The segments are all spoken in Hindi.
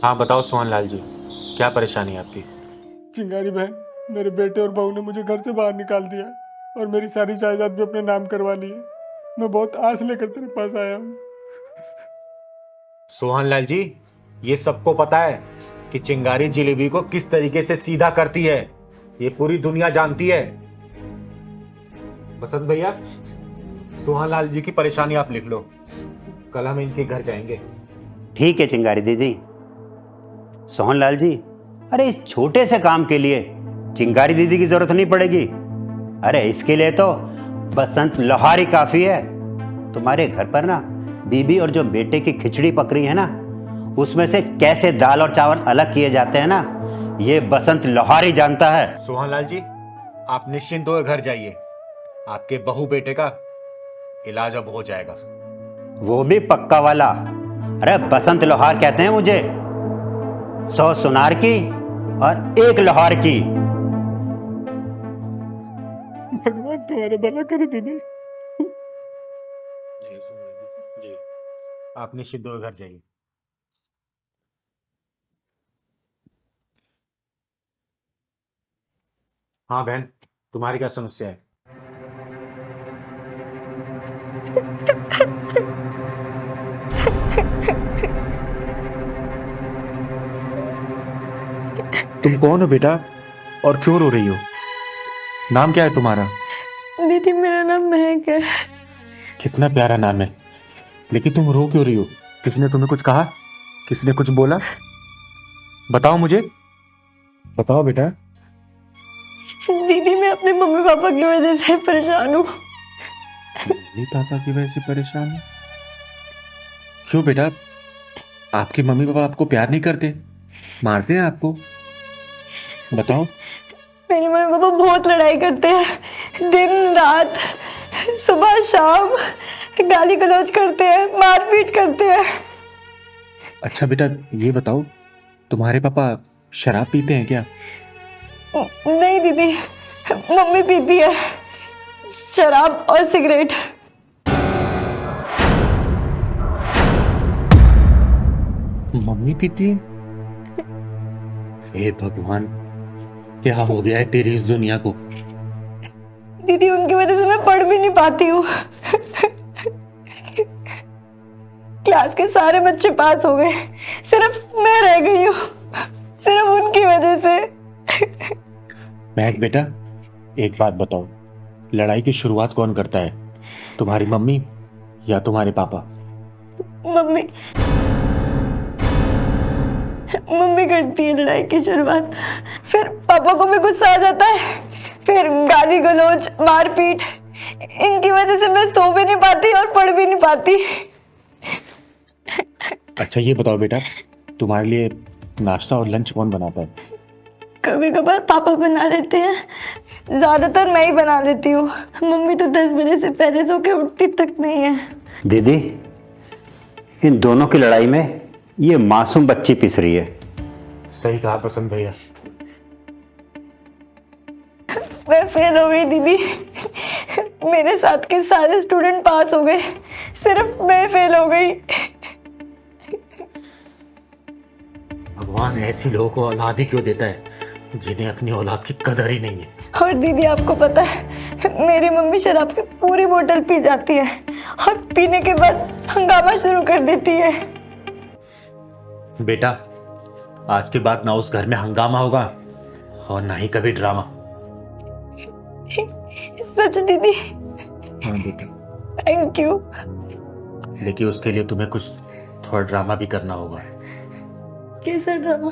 हाँ बताओ सोहन लाल जी, क्या परेशानी है आपकी? चिंगारी बहन, मेरे बेटे और बहू ने मुझे घर से बाहर निकाल दिया और मेरी सारी जायदाद भी अपने नाम करवा ली है। मैं बहुत आस लेकर तेरे पास आया हूँ। सोहन लाल जी, ये सबको पता है कि चिंगारी जिलेबी को किस तरीके से सीधा करती है। ये पूरी दुनिया जानती है। बसंत भैया, सोहन लाल जी की परेशानी आप लिख लो, कल हम इनके घर जाएंगे। ठीक है चिंगारी दीदी। सोहनलाल जी, अरे इस छोटे से काम के लिए चिंगारी दीदी की जरूरत नहीं पड़ेगी। अरे इसके लिए तो बसंत लोहारी काफी है। तुम्हारे घर पर ना बीबी और जो बेटे की खिचड़ी पक रही है ना, उसमें से कैसे दाल और चावल अलग किए जाते हैं ना, ये बसंत लोहारी जानता है। सोहन लाल जी, आप निश्चिंत होकर घर जाइए। आपके बहू बेटे का इलाज अब हो जाएगा। वो भी पक्का वाला। अरे बसंत लोहार कहते हैं मुझे। 100 सुनार की और 1 लोहार की। भगवान तुम्हारा भला करे दीदी। जी, आप निश्चिंत होकर घर जाइए। हाँ बहन, तुम्हारी क्या समस्या है? तुम कौन हो बेटा, और क्यों रो रही हो? नाम क्या है तुम्हारा? दीदी मेरा नाम महक है। कितना प्यारा नाम है, लेकिन तुम रो क्यों रही हो? किसने तुम्हें कुछ कहा? किसने कुछ बोला? बताओ मुझे, बताओ बेटा। दीदी मैं अपने मम्मी पापा की वजह से परेशान हूँ। मम्मी पापा की वजह से परेशान है? क्यों बेटा, आपके मम्मी पापा आपको प्यार नहीं करते, मारते हैं आपको? बताओ। मेरे मम्मी पापा बहुत लड़ाई करते हैं, दिन रात, सुबह शाम गाली गलौज करते हैं, मारपीट करते हैं। अच्छा बेटा, ये बताओ, तुम्हारे पापा शराब पीते हैं क्या? नहीं दीदी, मम्मी पीती है शराब और सिगरेट। मम्मी पीती है? हे भगवान, क्या हो गया है तेरी इस दुनिया को? दीदी उनकी वजह से मैं पढ़ भी नहीं पाती हूँ। क्लास के सारे बच्चे पास हो गए, सिर्फ मैं रह गई हूँ, सिर्फ उनकी वजह से। महक बेटा, एक बात बताओ, लड़ाई की शुरुआत कौन करता है, तुम्हारी मम्मी या तुम्हारे पापा? मम्मी मम्मी करती है लड़ाई की शुरुआत, फिर पापा को भी गुस्सा आ जाता है, फिर गाली गलौज मारपीट। इनकी वजह से मैं सो भी नहीं पाती और पढ़ भी नहीं पाती। अच्छा ये बताओ बेटा, तुम्हारे लिए नाश्ता और लंच कौन बनाता है? कभी कभार पापा बना लेते हैं, ज्यादातर मैं ही बना लेती हूँ। मम्मी तो 10 बजे से पहले सो के उठती तक नहीं है। दीदी, इन दोनों की लड़ाई में ये मासूम बच्ची पिस रही है। सही कहा बसंत भैया। मैं फेल हो गई दीदी, मेरे साथ के सारे स्टूडेंट पास हो गए, सिर्फ मैं फेल हो गई। भगवान ऐसी लोगों को औलाद ही क्यों देता है जिन्हें अपनी औलाद की कदर ही नहीं है। और दीदी आपको पता है, मेरी मम्मी शराब की पूरी बोतल पी जाती है और पीने के बाद हंगामा शुरू कर देती है। बेटा, आज के बाद ना उस घर में हंगामा होगा और ना ही कभी ड्रामा। सच दीदी? हाँ बेटा। Thank you. लेकिन उसके लिए तुम्हें कुछ थोड़ा ड्रामा भी करना होगा। कैसा ड्रामा?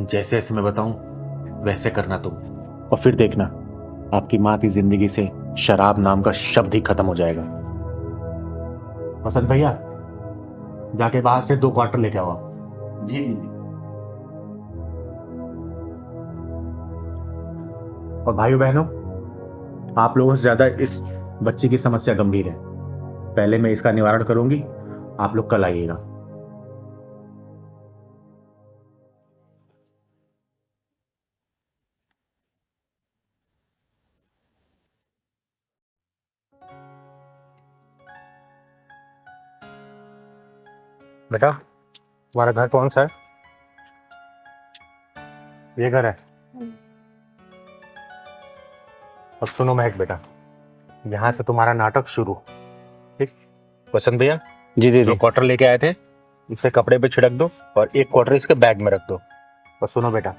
जैसे जैसे मैं बताऊं वैसे करना तुम, और फिर देखना आपकी माँ की जिंदगी से शराब नाम का शब्द ही खत्म हो जाएगा। बसंत भैया, जाके बाहर से 2 क्वार्टर लेके आओ। जी दीदी। और भाइयों बहनों, आप लोगों से ज्यादा इस बच्ची की समस्या गंभीर है। पहले मैं इसका निवारण करूंगी, आप लोग कल आइएगा। बेटा, तुम्हारा घर कौन सा है? ये घर है। अब सुनो महक बेटा, यहाँ से तुम्हारा नाटक शुरू। ठीक, वसंत भैया जी जो दीदी। क्वार्टर लेके आए थे इसे कपड़े पे छिड़क दो और एक क्वार्टर इसके बैग में रख दो। और सुनो बेटा,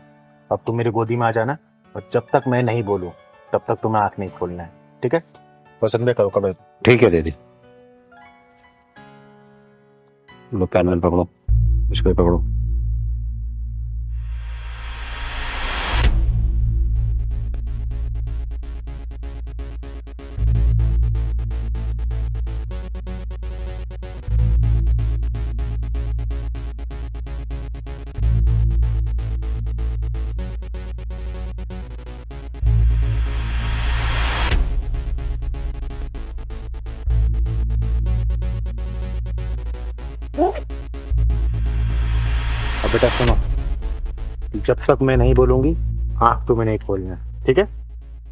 अब तुम मेरी गोदी में आ जाना और जब तक मैं नहीं बोलूं तब तक तुम्हें आंख नहीं खोलना है, ठीक है? वसंत भैया करो कपड़े। ठीक है दीदी। लो पैनल पकड़ो, इसको भी पकड़ो। अब बेटा सुनो, जब तक मैं नहीं बोलूंगी आंख तुम्हें नहीं खोलना है, ठीक है?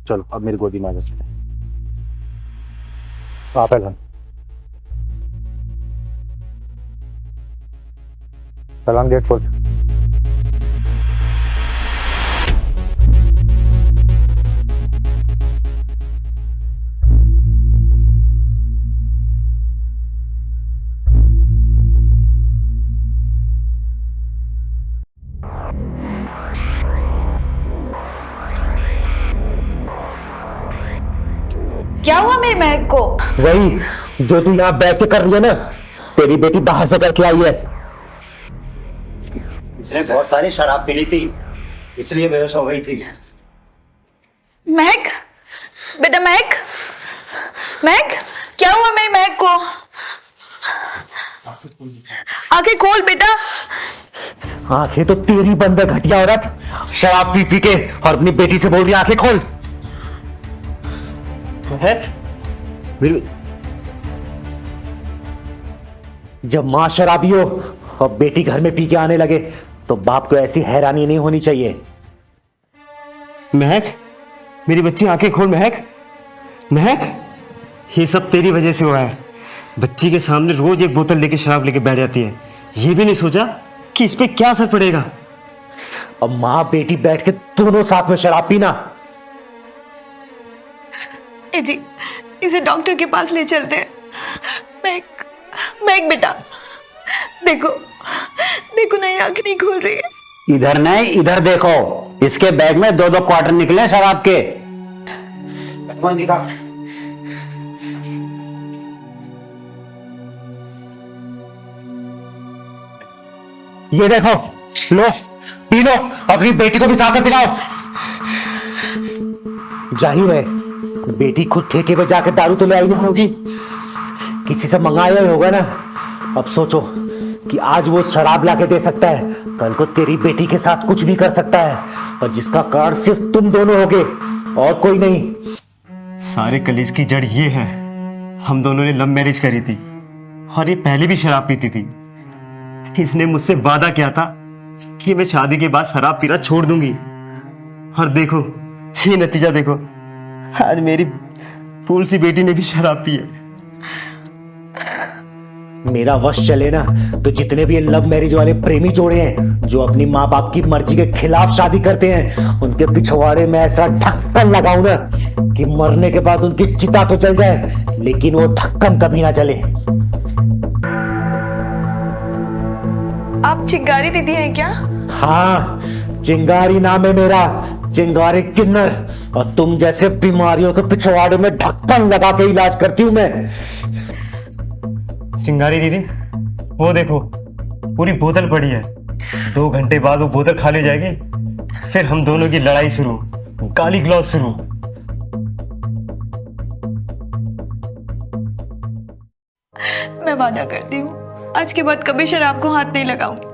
चलो अब मेरी गोदी में आ जाओ। आप सलाम गेट खोल। क्या हुआ मेरी महक को? वही जो तू यहाँ बैठ के कर रही है ना, तेरी बेटी बाहर से करके आई है। इसने बहुत सारी शराब पी ली थी, इसलिए बेहोश हो गई थी। महक, बेटा महक, महक, क्या हुआ मेरी महक को? आंखें खोल बेटा। आंखें तो तेरी बंद है घटिया औरत, शराब पी पी के और अपनी बेटी से बोल रही है आंखें खोल। जब मां शराबी हो और बेटी घर में पी के आने लगे तो बाप को ऐसी हैरानी नहीं होनी चाहिए। महक, मेरी बच्ची आंखें खोल। महक, महक, ये सब तेरी वजह से हुआ है। बच्ची के सामने रोज एक बोतल लेके शराब लेके बैठ जाती है। ये भी नहीं सोचा कि इस पे क्या असर पड़ेगा। अब मां बेटी बैठ के दोनों साथ में शराब पीना। ए जी, इसे डॉक्टर के पास ले चलते हैं। महक, महक बेटा, देखो देखो ना, ये आंख नहीं खोल रही है। इधर नहीं, इधर देखो, इसके बैग में 2-2 क्वार्टर निकले शराब के। ये देखो, लो पी लो, अपनी बेटी को भी साथ में पिलाओ। जाहिर है बेटी खुद ठेके पे जाकर दारू तो ले आई नहीं होगी, किसी से मंगाया ही होगा ना। अब सोचो कि आज वो शराब लाके दे सकता है, कल को तेरी बेटी के साथ कुछ भी कर सकता है, और जिसका कारण सिर्फ तुम दोनों होगे और कोई नहीं। सारे कलेश की जड़ ये है, हम दोनों ने लव मैरिज करी थी और ये पहले भी शराब पीती थी। इसने मुझसे वादा किया था कि मैं शादी के बाद शराब पीना छोड़ दूंगी, और देखो ये नतीजा देखो, आज मेरी फूल सी बेटी ने भी शराब पी है। मेरा वश चले ना तो जितने भी ये लव मैरिज वाले प्रेमी जोड़े हैं जो अपनी माँ बाप की मर्जी के खिलाफ शादी करते हैं, उनके पिछवाड़े में ऐसा ढक्कन लगाऊं ना कि मरने के बाद उनकी चिता तो जल जाए लेकिन वो ढक्कन कभी ना जले। आप चिंगारी दीदी हैं क्या? हाँ, चिंगारी नाम है मेरा, चिंगारी किन्नर, और तुम जैसे बीमारियों के पिछवाड़े में ढक्कन लगा के इलाज करती हूं मैं। चिंगारी दीदी, वो देखो पूरी बोतल पड़ी है। 2 घंटे बाद वो बोतल खाली हो जाएगी, फिर हम दोनों की लड़ाई शुरू, गाली गलौज शुरू। मैं वादा करती हूँ आज के बाद कभी शराब को हाथ नहीं लगाऊंगी।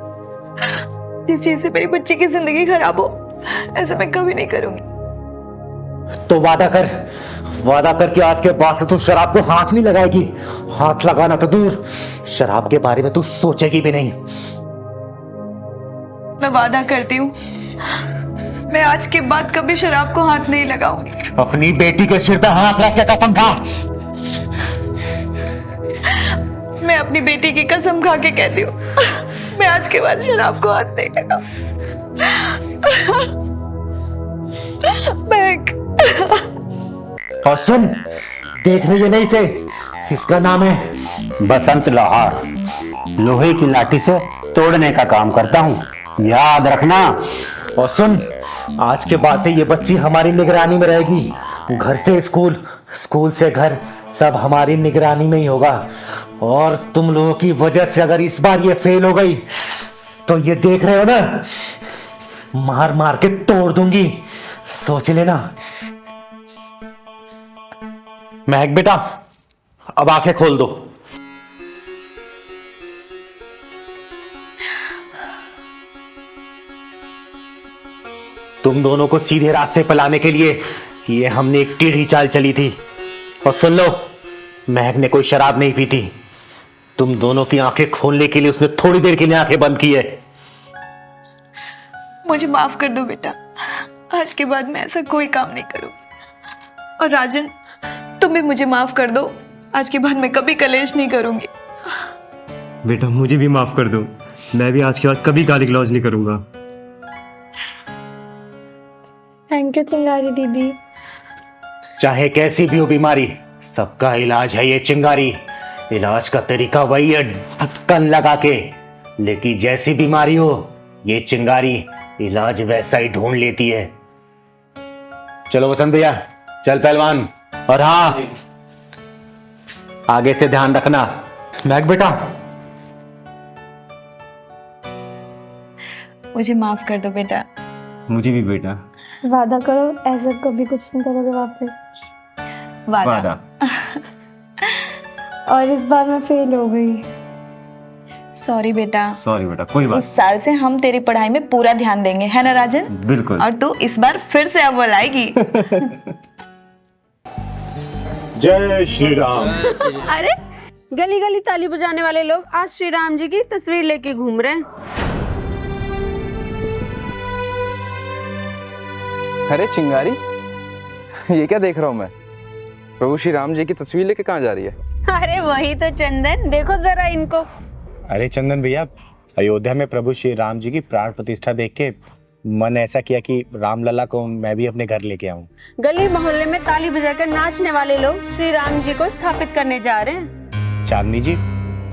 जिस चीज से मेरी बच्ची की जिंदगी खराब हो, ऐसा मैं कभी नहीं करूंगी। तो वादा कर कि आज के बाद से तू शराब को हाथ नहीं लगाएगी। हाथ लगाना तो दूर, शराब के बारे में तू सोचेगी भी नहीं। मैं वादा करती हूँ मैं आज के बाद कभी शराब को हाथ नहीं लगाऊंगी। अपनी बेटी के सिर पे हाथ रख के कसम खा। मैं अपनी बेटी की कसम खा के कहती हूँ मैं आज के बाद शराब को हाथ नहीं लगाऊंगी। महक। और सुन, देख रही है ना इसे, इसका नाम है बसंत लोहार। लोहे की लाठी से तोड़ने का काम करता हूँ, याद रखना। और सुन, आज के बाद से ये बच्ची हमारी निगरानी में रहेगी। घर से स्कूल, स्कूल से घर, सब हमारी निगरानी में ही होगा। और तुम लोगों की वजह से अगर इस बार ये फेल हो गई तो ये देख रहे हो ना, मार मार के तोड़ दूंगी, सोच लेना। महक बेटा, अब आंखें खोल दो। तुम दोनों को सीधे रास्ते पर लाने के लिए ये हमने एक टेढ़ी चाल चली थी। और सुन लो, महक ने कोई शराब नहीं पी थी। तुम दोनों की आंखें खोलने के लिए उसने थोड़ी देर के लिए आंखें बंद की है। मुझे माफ कर दो बेटा, आज के बाद मैं ऐसा कोई काम नहीं करूँ। और राजन, तुम भी मुझे माफ कर दो, आज के बाद मैं कभी कलेश नहीं करूंगी। बेटा मुझे भी माफ कर दो, मैं भी आज के बाद कभी गाली गलौज नहीं करूंगा। थैंक यू चिंगारी दीदी। चाहे कैसी भी हो बीमारी, सबका इलाज है ये चिंगारी। इलाज का तरीका वही है, ढक्कन लगा के। लेकिन जैसी बीमारी हो, ये चिंगारी इलाज वैसा ही ढूंढ लेती है। चलो वसंत भैया, चल पहलवान। और हाँ, आगे से ध्यान रखना। महक बेटा, मुझे माफ कर दो बेटा। मुझे भी बेटा। वादा करो ऐसा कभी कुछ नहीं करोगे वापस। वादा। और इस बार मैं फेल हो गई। सॉरी बेटा। सॉरी बेटा, कोई बात। इस साल से हम तेरी पढ़ाई में पूरा ध्यान देंगे, है ना राजन? बिल्कुल। और तू इस बार फिर से अव्वल आएगी। जय श्री राम। अरे गली गली ताली बजाने वाले लोग आज श्री राम जी की तस्वीर लेके घूम रहे हैं। अरे चिंगारी, ये क्या देख रहा हूँ मैं? प्रभु श्री राम जी की तस्वीर लेके कहाँ जा रही है? अरे वही तो चंदन, देखो जरा इनको। अरे चंदन भैया, अयोध्या में प्रभु श्री राम जी की प्राण प्रतिष्ठा देख के मन ऐसा किया कि रामलला को मैं भी अपने घर लेके आऊं। गली मोहल्ले में ताली बजाकर नाचने वाले लोग श्री राम जी को स्थापित करने जा रहे हैं। चांदनी जी,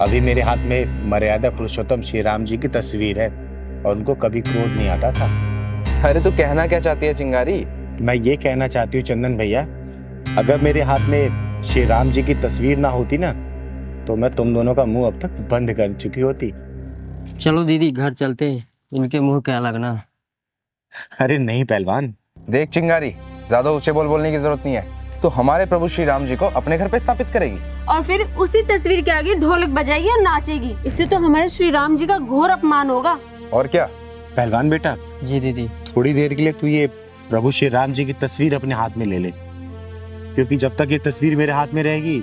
अभी मेरे हाथ में मर्यादा पुरुषोत्तम श्री राम जी की तस्वीर है और उनको कभी क्रोध नहीं आता था। अरे तू कहना क्या चाहती है चिंगारी? मैं ये कहना चाहती हूँ चंदन भैया, अगर मेरे हाथ में श्री राम जी की तस्वीर ना होती ना, तो मैं तुम दोनों का मुंह अब तक बंद कर चुकी होती। चलो दीदी घर चलते हैं, इनके मुंह क्या लगना। अरे नहीं पहलवान। देख चिंगारी, ज्यादा ऊंचे बोलने की जरूरत नहीं है। तो हमारे प्रभु श्री राम जी को अपने घर पे स्थापित करेगी और फिर उसी तस्वीर के आगे ढोलक बजाएगी और नाचेगी। इससे तो हमारे श्री राम जी का घोर अपमान होगा। और क्या? पहलवान बेटा, जी दीदी। थोड़ी देर के लिए तू ये प्रभु श्री राम जी की तस्वीर अपने हाथ में ले ले, क्योंकि जब तक ये तस्वीर मेरे हाथ में रहेगी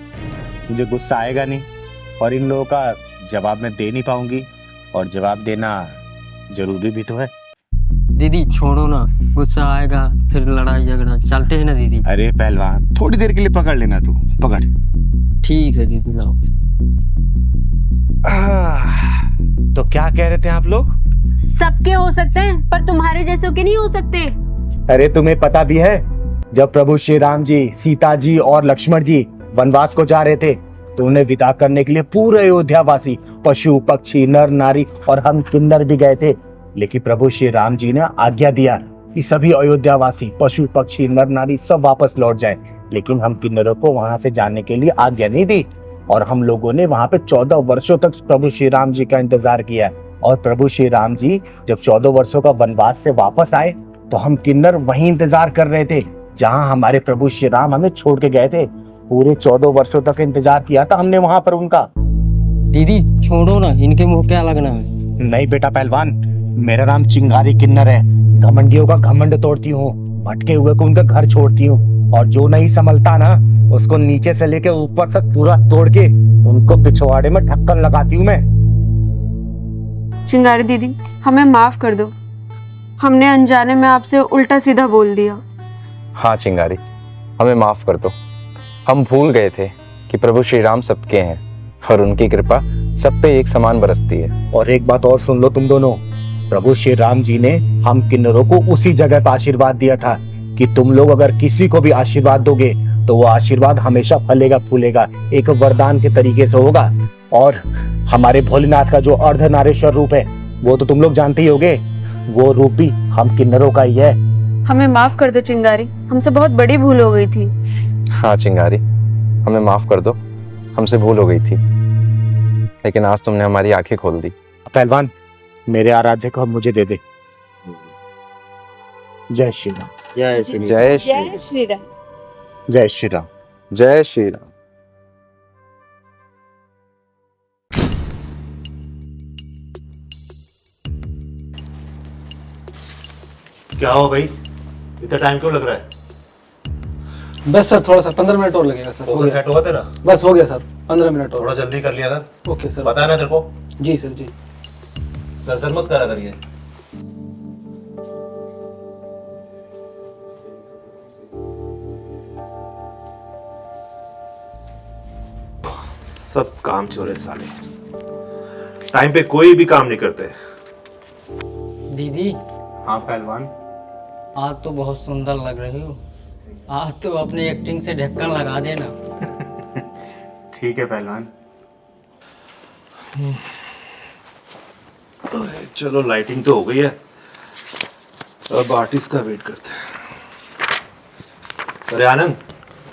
मुझे गुस्सा आएगा नहीं और इन लोगों का जवाब मैं दे नहीं पाऊंगी, और जवाब देना जरूरी भी तो है। दीदी छोड़ो ना, गुस्सा आएगा फिर लड़ाई झगड़ा। चलते हैं ना दीदी। अरे पहलवान, थोड़ी देर के लिए पकड़ लेना, तू पकड़। ठीक है दीदी, लाओ। तो क्या कह रहे थे आप लोग? सबके हो सकते हैं पर तुम्हारे जैसों के नहीं हो सकते। अरे तुम्हें पता भी है, जब प्रभु श्री राम जी, सीता जी और लक्ष्मण जी वनवास को जा रहे थे तो उन्हें विदा करने के लिए पूरे अयोध्यावासी, पशु पक्षी, नर नारी और हम किन्नर भी गए थे। लेकिन प्रभु श्री राम जी ने आज्ञा दिया कि सभी अयोध्यावासी, पशु पक्षी, नर नारी सब वापस लौट जाएं। लेकिन हम किन्नरों को वहां से जाने के लिए आज्ञा नहीं दी और हम लोगों ने वहां पे 14 वर्षों तक प्रभु श्री राम जी का इंतजार किया। और प्रभु श्री राम जी जब 14 वर्षों का वनवास से वापस आए तो हम किन्नर वहीं इंतजार कर रहे थे जहां हमारे प्रभु श्री राम हमें छोड़ के गए थे। पूरे 14 वर्षों तक इंतजार किया था हमने वहां पर उनका। दीदी छोड़ो ना, इनके मुंह क्या लगना है। नहीं बेटा पहलवान, मेरा नाम चिंगारी किन्नर है। घमंडियों का घमंड तोड़ती हूँ, भटके हुए को उनका घर छोड़ती हूँ, और जो नहीं संभलता ना उसको नीचे से लेके ऊपर तक पूरा तोड़ के उनको पिछवाड़े में ढक्कन लगाती हूँ मैं। चिंगारी दीदी हमें माफ कर दो, हमने अनजाने में आपसे उल्टा सीधा बोल दिया। हाँ चिंगारी, हमें माफ कर दो। हम भूल गए थे कि प्रभु श्री राम सबके हैं और उनकी कृपा सब पे एक समान बरसती है। और एक बात और सुन लो तुम दोनों, प्रभु श्री राम जी ने हम किन्नरों को उसी जगह पर आशीर्वाद दिया था कि तुम लोग अगर किसी को भी आशीर्वाद दोगे तो वो आशीर्वाद हमेशा फलेगा फूलेगा, एक वरदान के तरीके से होगा। और हमारे भोलेनाथ का जो अर्धनारीश्वर रूप है वो तो तुम लोग जानते ही होगे, वो रूप भी हम किन्नरों का ही है। हमें माफ कर दो चिंगारी, हमसे बहुत बड़ी भूल हो गई थी। हाँ चिंगारी, हमें माफ कर दो, हमसे भूल हो गई थी, लेकिन आज तुमने हमारी आंखें खोल दी। पहलवान, मेरे आराध्य को मुझे दे दे। जय श्री राम। जय श्री जय श्री राम। जय श्री राम। जय श्री राम। क्या हो भाई, इतना टाइम क्यों लग रहा है? बस सर थोड़ा सा 15 मिनट और लगेगा सर। हो गया। सेट हुआ तेरा? बस हो गया सर, 15 मिनट और। थोड़ा जल्दी कर लिया कर। Okay sir. पता है ना तेरे को? जी सर जी। सर मत करा करिए। सब काम चोरे साले, टाइम पे कोई भी काम नहीं करते। दीदी हाँ पहलवान। आज तो बहुत सुंदर लग रही हो, आज तो अपनी एक्टिंग से ढक्कन लगा देना। ठीक है पहलवान। चलो लाइटिंग तो हो गई है, अब आर्टिस्ट का वेट करते हैं। अरे आनंद।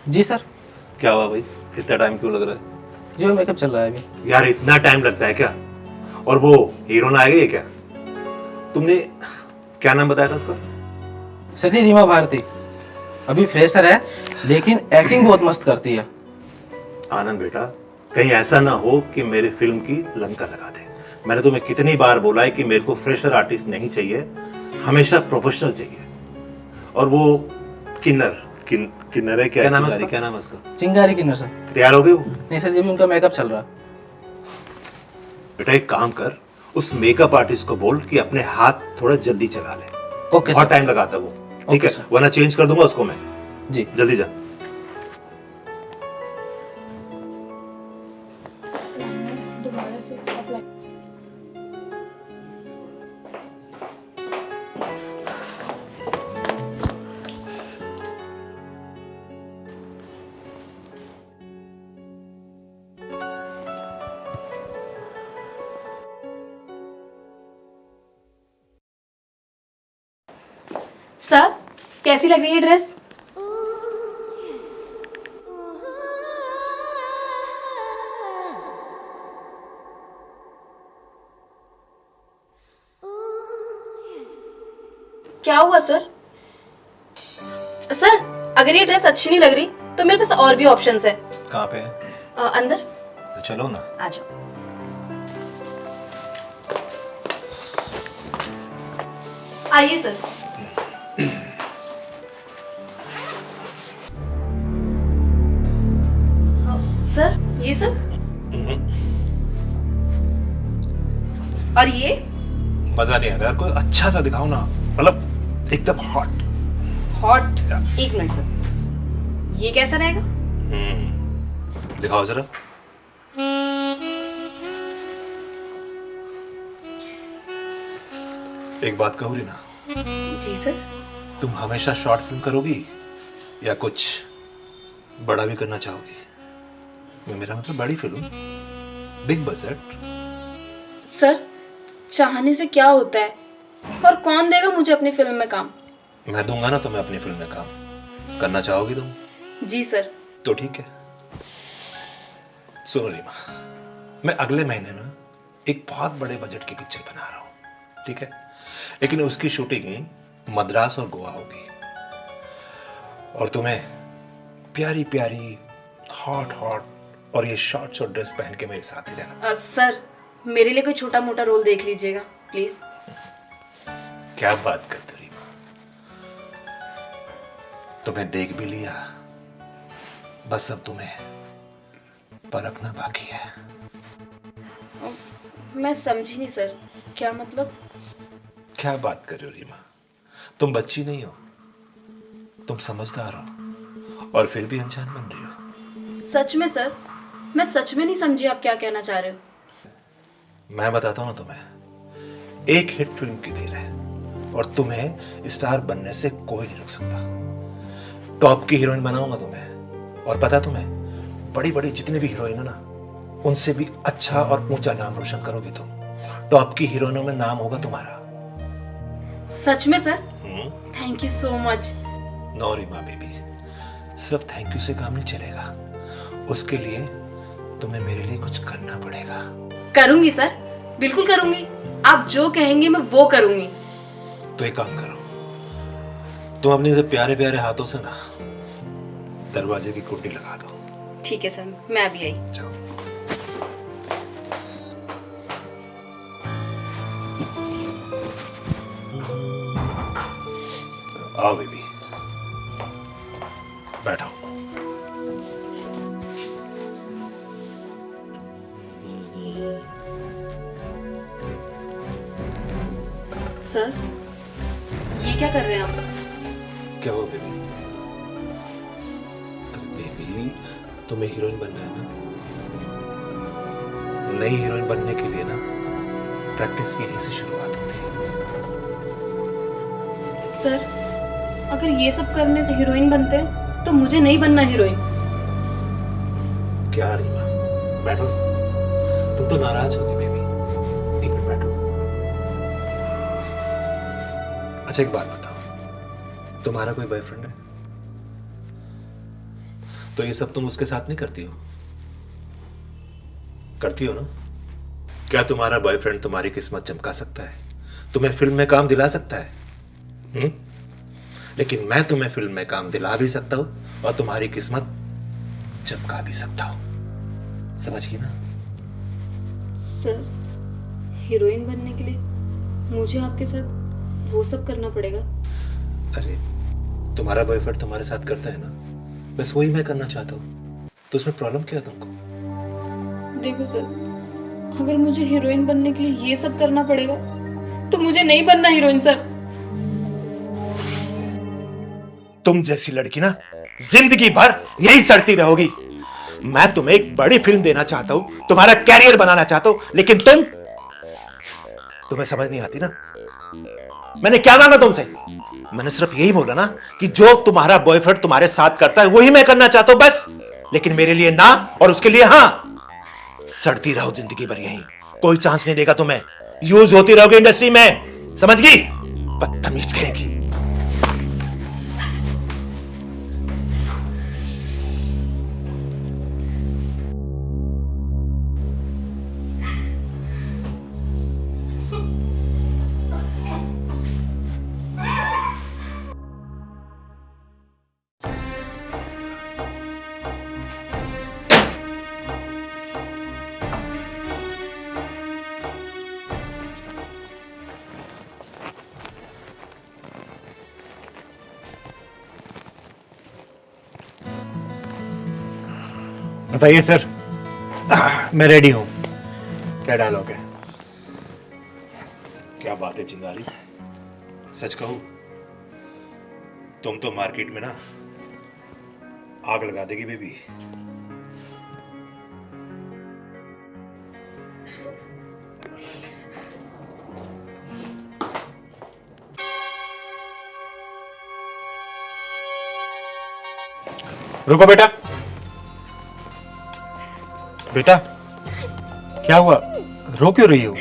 जी सर। क्या हुआ भाई, इतना टाइम क्यों लग रहा है? जो मेकअप चल रहा है अभी। यार इतना टाइम लगता है क्या? और वो हीरोइन आ गई है क्या? तुमने क्या नाम बताया था उसका? सर जी रीमा भारती, अभी फ्रेशर है लेकिन एक्टिंग बहुत मस्त करती है। आनंद बेटा, कहीं ऐसा ना हो कि मेरी फिल्म की लंका लगा दे। मैंने तुम्हें कितनी बार बोला है कि मेरे को फ्रेशर आर्टिस्ट नहीं चाहिए, हमेशा प्रोफेशनल चाहिए। और वो किन्नर है क्या नाम है उसका? क्या नाम है उसका? चिंगारी किन्नर सर। तैयार हो गए वो? नहीं सर जी, अभी उनका मेकअप चल रहा। बेटा एक काम कर, उस मेकअप आर्टिस्ट को बोल कि अपने हाथ थोड़ा जल्दी चला ले। ओके बहुत सर। टाइम लगाता है वो। ठीक ओके है, सर। वरना चेंज कर दूंगा उसको मैं। जी जल्दी जा। दोबारा से अप्लाई। सर कैसी लग रही है ड्रेस? क्या हुआ सर? सर अगर ये ड्रेस अच्छी नहीं लग रही तो मेरे पास और भी ऑप्शंस है। कहाँ पे है? अंदर तो चलो ना। आ जाओ। आइए सर। सर ये सर, और ये मजा नहीं आ रहा यार, कोई अच्छा सा दिखाओ ना, मतलब एकदम हॉट। हॉट? एक मिनट सर, ये कैसा रहेगा? दिखाओ जरा। एक बात कहूँ रीना, जी सर। तुम हमेशा शॉर्ट फिल्म करोगी या कुछ बड़ा भी करना चाहोगी? मेरा मतलब बड़ी फिल्म, बिग बजट। सर चाहने से क्या होता है, और कौन देगा मुझे अपनी फिल्म में काम? मैं दूंगा ना तुम्हें अपनी फिल्म में काम। करना चाहोगी तुम? जी सर। तो ठीक है। सुनो रीमा, मैं अगले महीने ना एक बहुत बड़े बजट की पिक्चर बना रहा हूं, ठीक है? लेकिन उसकी शूटिंग मद्रास और गोवा होगी, और तुम्हें प्यारी प्यारी हॉट हॉट और ये शॉर्ट शॉर्ट ड्रेस पहन के मेरे साथ ही रहना। सर मेरे लिए कोई छोटा मोटा रोल देख लीजिएगा प्लीज। क्या बात करते हो रीमा, तुम्हें देख भी लिया, बस अब तुम्हें परखना बाकी है। मैं समझी नहीं सर, क्या मतलब? क्या बात कर रहे हो रीमा, तुम बच्ची नहीं हो, तुम समझदार हो, और फिर भी अनजान बन रही हो। सच में सर, मैं सच में नहीं समझी आप क्या कहना चाह रहे हो। मैं बताता हूं ना तुम्हें, एक हिट फिल्म की देर है, और तुम्हें स्टार बनने से कोई नहीं रोक सकता। टॉप की हीरोइन बनाऊंगा तुम्हें, और पता तुम्हें, बड़ी बड़ी जितनी भी हीरोइन है ना, उनसे भी अच्छा और ऊंचा नाम रोशन करोगी तुम। टॉप की हीरोइनों में नाम होगा तुम्हारा। सच में sir? Thank you so much. No Reema baby, सिर्फ थैंक यू से काम नहीं चलेगा, उसके लिए तुम्हें मेरे लिए कुछ करना पड़ेगा। करूंगी सर, बिल्कुल करूंगी। आप जो कहेंगे मैं वो करूंगी। तो एक काम करो, तुम अपने से प्यारे प्यारे हाथों से ना दरवाजे की कुंडी लगा दो। ठीक है सर, मैं अभी आई। जाओ। आओ बेबी, बैठो। सर, ये क्या कर रहे हैं आप? क्या हो बेबी? बेबी, तुम्हें हीरोइन बनना है ना? नई हीरोइन बनने के लिए ना प्रैक्टिस की यहीं से शुरुआत होती है। सर, अगर ये सब करने से हीरोइन बनते हैं तो मुझे नहीं बनना हीरोइन। क्या रीमा, बैठो। तुम तो नाराज होगी बेबी, एक मिनट बैठो। अच्छा एक बात बताओ, तुम्हारा कोई बॉयफ्रेंड है? तो ये सब तुम उसके साथ नहीं करती हो? करती हो ना? क्या तुम्हारा बॉयफ्रेंड तुम्हारी किस्मत चमका सकता है, तुम्हें फिल्म में काम दिला सकता है? लेकिन मैं तुम्हें फिल्म में काम दिला भी सकता हूं और तुम्हारी किस्मत चमका भी सकता हूं। समझ गई ना? सर, हीरोइन बनने के लिए मुझे आपके साथ वो सब करना पड़ेगा? अरे तुम्हारा बॉयफ्रेंड तुम्हारे साथ करता है ना, बस वही मैं करना चाहता हूँ, तो उसमें प्रॉब्लम क्या है तुमको? देखो सर, अगर मुझे हीरोइन बनने के लिए ये सब करना पड़ेगा तो मुझे नहीं बनना हीरोइन सर। तुम जैसी लड़की ना जिंदगी भर यही सड़ती रहोगी। मैं तुम्हें एक बड़ी फिल्म देना चाहता हूं, तुम्हारा कैरियर बनाना चाहता हूं, लेकिन तुम्हें समझ नहीं आती ना। मैंने क्या मांगा तुमसे? मैंने सिर्फ यही बोला ना कि जो तुम्हारा बॉयफ्रेंड तुम्हारे साथ करता है वही मैं करना चाहता हूं बस, लेकिन मेरे लिए ना और उसके लिए हाँ। सड़ती रहो जिंदगी भर यहीं, कोई चांस नहीं देगा तुम्हें, यूज होती रहोगी इंडस्ट्री में, समझ गई? बदतमीज कहेगी। बताइए सर। मैं रेडी हूं। क्या डायलॉग है? क्या बात है चिंगारी, सच कहूं तुम तो मार्केट में ना आग लगा देगी बेबी। रुको बेटा। बेटा क्या हुआ, रो क्यों रही हो?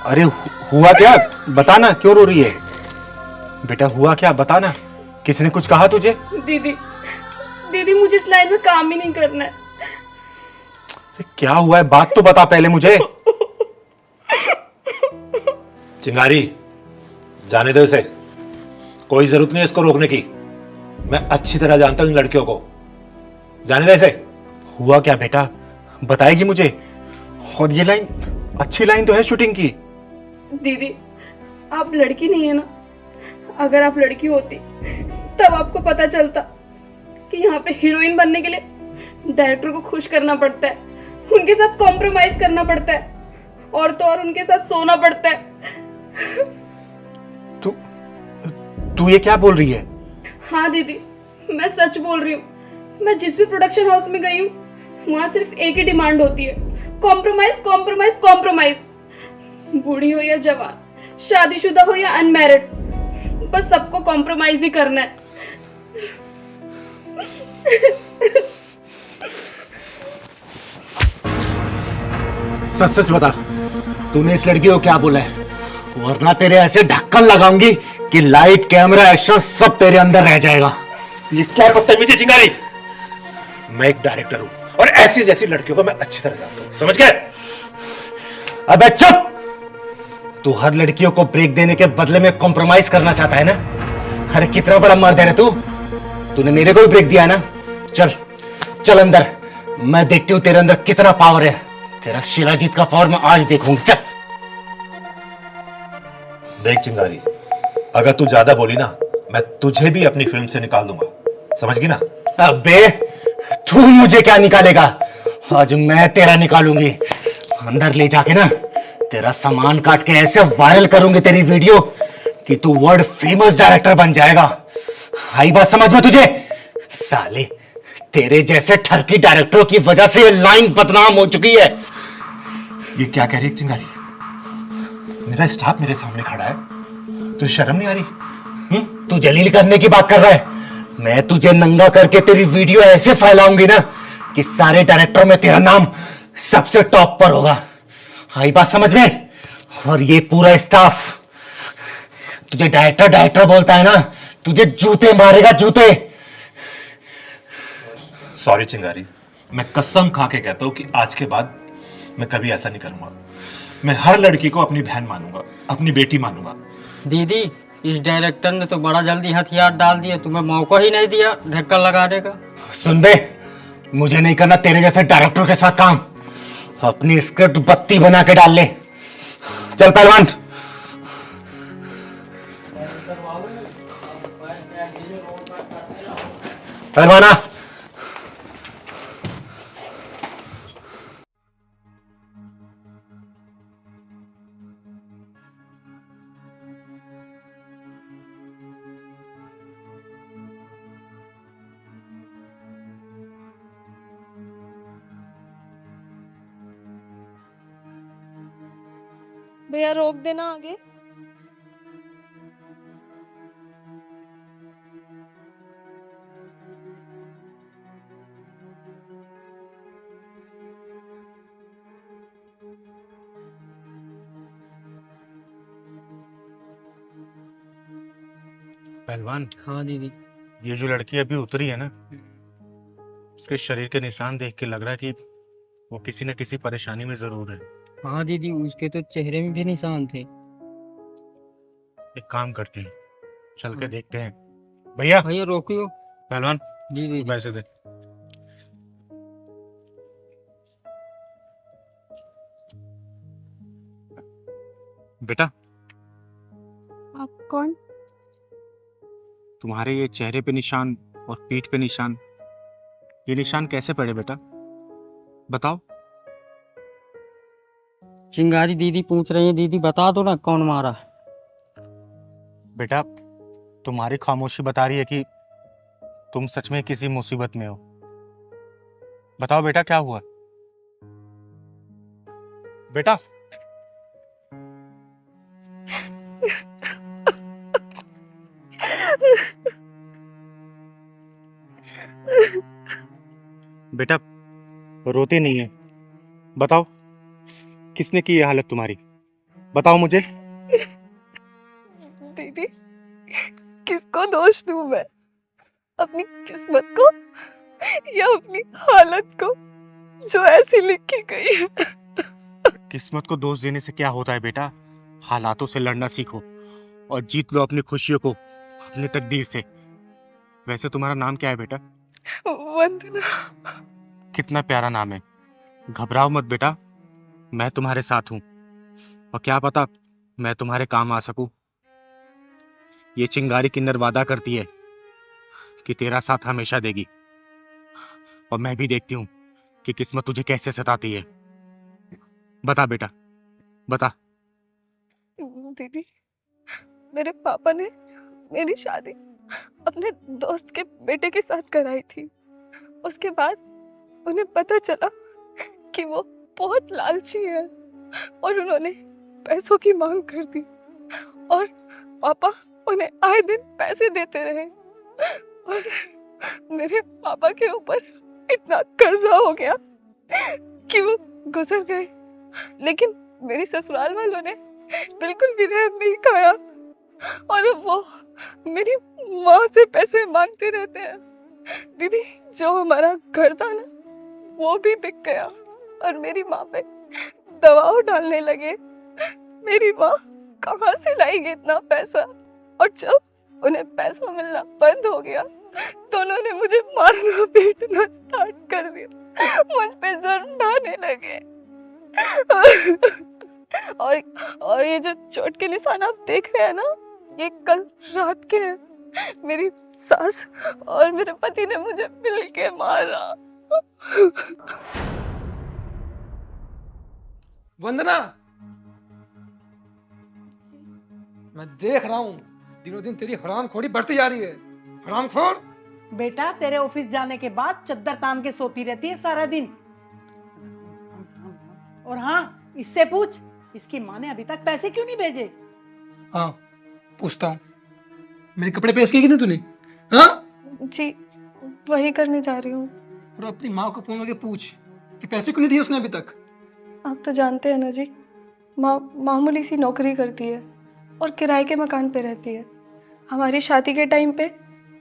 अरे हुआ क्या, बताना, क्यों रो रही है? बेटा हुआ क्या, बताना, किसने कुछ कहा तुझे? दीदी मुझे इस लाइन में काम ही नहीं करना है। क्या हुआ है, बात तो बता पहले मुझे। चिंगारी जाने दो इसे, कोई जरूरत नहीं है इसको रोकने की। मैं अच्छी तरह जानता हूं इन लड़कियों को, जाने दे इसे। हुआ क्या बेटा, बताएगी मुझे? और ये लाइन अच्छी लाइन तो है शूटिंग की। दीदी आप लड़की नहीं है ना, अगर आप लड़की होती तब आपको पता चलता कि यहाँ पे हीरोइन बनने के लिए डायरेक्टर को खुश करना पड़ता है, उनके साथ कॉम्प्रोमाइज करना पड़ता है, और तो और उनके साथ सोना पड़ता है। तू ये क्या बोल रही है? हाँ दीदी, मैं सच बोल रही हूँ। मैं जिस भी प्रोडक्शन हाउस में गई हूँ वहां सिर्फ एक ही डिमांड होती है, कॉम्प्रोमाइज कॉम्प्रोमाइज कॉम्प्रोमाइज। बूढ़ी हो या जवान, शादीशुदा हो या अनमैरिड, बस सबको कॉम्प्रोमाइज ही करना है। सच सच बता, तूने इस लड़की को क्या बोला है? वरना तेरे ऐसे ढक्कन लगाऊंगी कि लाइट कैमरा एक्शन सब तेरे अंदर रह जाएगा। ये क्या बदतमीजी चिंगारी? मैं एक डायरेक्टर हूं और ऐसी जैसी लड़कियों को मैं अच्छी तरह जानता हूं, समझ गए? अबे चुप! तू हर लड़कियों को ब्रेक देने के बदले में कॉम्प्रोमाइज करना चाहता है ना? अरे कितना बड़ा मर्द है ना तू? तूने मेरे को भी ब्रेक दिया ना? चल चल अंदर, मैं देखती हूं तेरे अंदर कितना पावर है। तेरा शिलाजीत का पावर मैं आज देखूंगी। चल। देख चिंगारी, अगर तू ज्यादा बोली ना, मैं तुझे भी अपनी फिल्म से निकाल दूंगा, समझ गई ना? अबे तू मुझे क्या निकालेगा? आज मैं तेरा निकालूंगी। अंदर ले जाके ना तेरा सामान काट के ऐसे वायरल करूंगी तेरी वीडियो कि तू वर्ल्ड फेमस डायरेक्टर बन जाएगा। आई बात समझ में तुझे? साले तेरे जैसे ठरकी डायरेक्टरों की वजह से ये लाइन बदनाम हो चुकी है। ये क्या कह रही है चिंगारी? मेरा स्टाफ मेरे सामने खड़ा है, तुझे शर्म नहीं आ रही? तू जलील करने की बात कर रहा है? मैं तुझे नंगा करके तेरी वीडियो ऐसे फैलाऊंगी ना कि सारे डायरेक्टर में तेरा नाम सबसे टॉप पर होगा। आई बात समझ में? और ये पूरा स्टाफ तुझे डायरेक्टर डायरेक्टर बोलता है ना, तुझे जूते मारेगा, जूते। सॉरी चिंगारी, मैं कसम खा के कहता हूं कि आज के बाद मैं कभी ऐसा नहीं करूंगा। मैं हर लड़की को अपनी बहन मानूंगा, अपनी बेटी मानूंगा। दीदी, इस डायरेक्टर ने तो बड़ा जल्दी हथियार डाल दिया, तुम्हें मौका ही नहीं दिया ढक्कन लगाने का। सुन बे, मुझे नहीं करना तेरे जैसे डायरेक्टर के साथ काम। अपनी स्क्रिप्ट बत्ती बना के डाल ले। चल पहलवान। पहलवाना। भैया रोक देना आगे। पहलवान, हाँ दीदी। ये जो लड़की अभी उतरी है ना, उसके शरीर के निशान देख के लग रहा है कि वो किसी न किसी परेशानी में जरूर है। हाँ दीदी, उसके तो चेहरे में भी निशान थे। एक काम करते हैं, चल के देखते हैं। भैया भैया रोकियो। पहलवान जी दीदी। पैसे दे। बेटा, आप कौन? तुम्हारे ये चेहरे पे निशान और पीठ पे निशान, ये निशान कैसे पड़े बेटा? बताओ। चिंगारी दीदी पूछ रही है, दीदी बता दो ना कौन मारा। बेटा, तुम्हारी खामोशी बता रही है कि तुम सच में किसी मुसीबत में हो। बताओ बेटा, क्या हुआ? बेटा बेटा रोते नहीं है, बताओ किसने की ये हालत तुम्हारी? बताओ मुझे। दीदी, किसको दोष दूं मैं? अपनी किस्मत को या अपनी हालत को जो ऐसी लिखी गई है? किस्मत को दोष देने से क्या होता है बेटा? हालातों से लड़ना सीखो और जीत लो अपनी खुशियों को अपनी तकदीर से। वैसे तुम्हारा नाम क्या है बेटा? वंदना। कितना प्यारा नाम है। घबराओ मत बेटा, मैं तुम्हारे साथ हूं और क्या पता मैं तुम्हारे काम आ सकूं। ये चिंगारी किन्नर वादा करती है कि तेरा साथ हमेशा देगी, और मैं भी देखती हूं कि किस्मत तुझे कैसे सताती है। बता बेटा, बता। दीदी, मेरे पापा ने मेरी शादी अपने दोस्त के बेटे के साथ कराई थी। उसके बाद उन्हें पता चला कि वो बहुत लालची है और उन्होंने पैसों की मांग कर दी और पापा उन्हें आए दिन पैसे देते रहे और मेरे पापा के ऊपर इतना कर्जा हो गया कि वो गुजर गए। लेकिन मेरी ससुराल वालों ने बिल्कुल भी रहम नहीं खाया और अब वो मेरी माँ से पैसे मांगते रहते हैं। दीदी, जो हमारा घर था ना वो भी बिक गया और मेरी माँ पे दबाव डालने लगे। मेरी माँ कहाँ से लाएगी इतना पैसा? और जब उन्हें पैसा मिलना बंद हो गया तो उन्होंने मुझे मारना पीटना स्टार्ट कर दिया, मुझ पे जुर्म ढाने लगे। और ये जो चोट के निशान आप देख रहे हैं ना, ये कल रात के हैं। मेरी सास और मेरे पति ने मुझे मिल के मारा। वंदना, मैं देख रहा हूँ दिनों दिन तेरी हरामखोरी बढ़ती जा रही है। हरामखोर। बेटा, तेरे ऑफिस जाने के बाद चद्दर तान के सोती रहती है सारा दिन। और हाँ, इससे पूछ, इसकी माँ ने अभी तक पैसे क्यों नहीं भेजे? हाँ, पूछता हूँ। मेरे कपड़े प्रेस किए कि नहीं तूने? हाँ जी, वही करने जा रही हूँ। और अपनी माँ को फोन करके पूछ कि पैसे क्यों नहीं दिए उसने अभी तक। आप तो जानते हैं ना जी, माँ मामूली सी नौकरी करती है और किराए के मकान पे रहती है। हमारी शादी के टाइम पे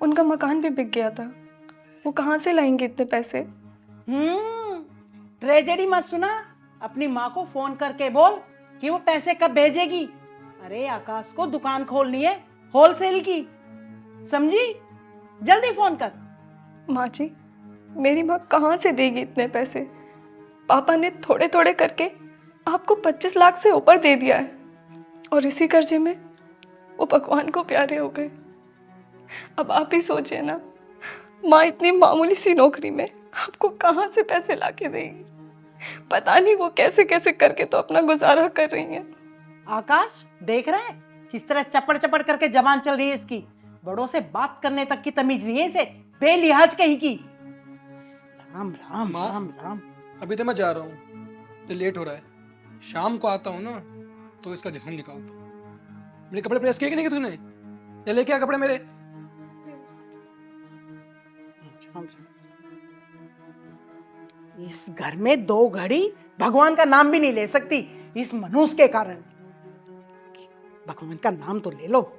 उनका मकान भी बिक गया था। वो कहाँ से लाएंगे इतने पैसे? ट्रेजेडी मत सुना, अपनी माँ को फोन करके बोल कि वो पैसे कब भेजेगी। अरे आकाश को दुकान खोलनी है होलसेल की, समझी? जल्दी फोन कर। माँ जी, मेरी माँ कहाँ से देगी इतने पैसे? पापा ने थोड़े थोड़े करके आपको 25 लाख से ऊपर दे दिया है और इसी कर्जे में वो भगवान को प्यारे हो गए। अब आप ही सोचिए ना, माँ इतनी मामूली सी नौकरी में आपको कहाँ से पैसे लाके देगी? पता नहीं वो कैसे कैसे करके तो अपना गुजारा कर रही हैं। आकाश, देख रहा है किस तरह चपड़ चपड़ करके जबान चल रही है इसकी। बड़ों से बात करने तक की तमीज नहीं है इसे, बेलिहाज कहीं की। राम राम माँ, राम राम। अभी तो मैं जा रहा हूँ, तो लेट हो रहा है। शाम को आता हूँ ना तो इसका जहन निकालता हूँ। मेरे कपड़े प्रेस किए कि नहीं तूने? या लेके आ कपड़े मेरे। इस घर में 2 घड़ी भगवान का नाम भी नहीं ले सकती इस मनुष्य के कारण। भगवान का नाम तो ले लो।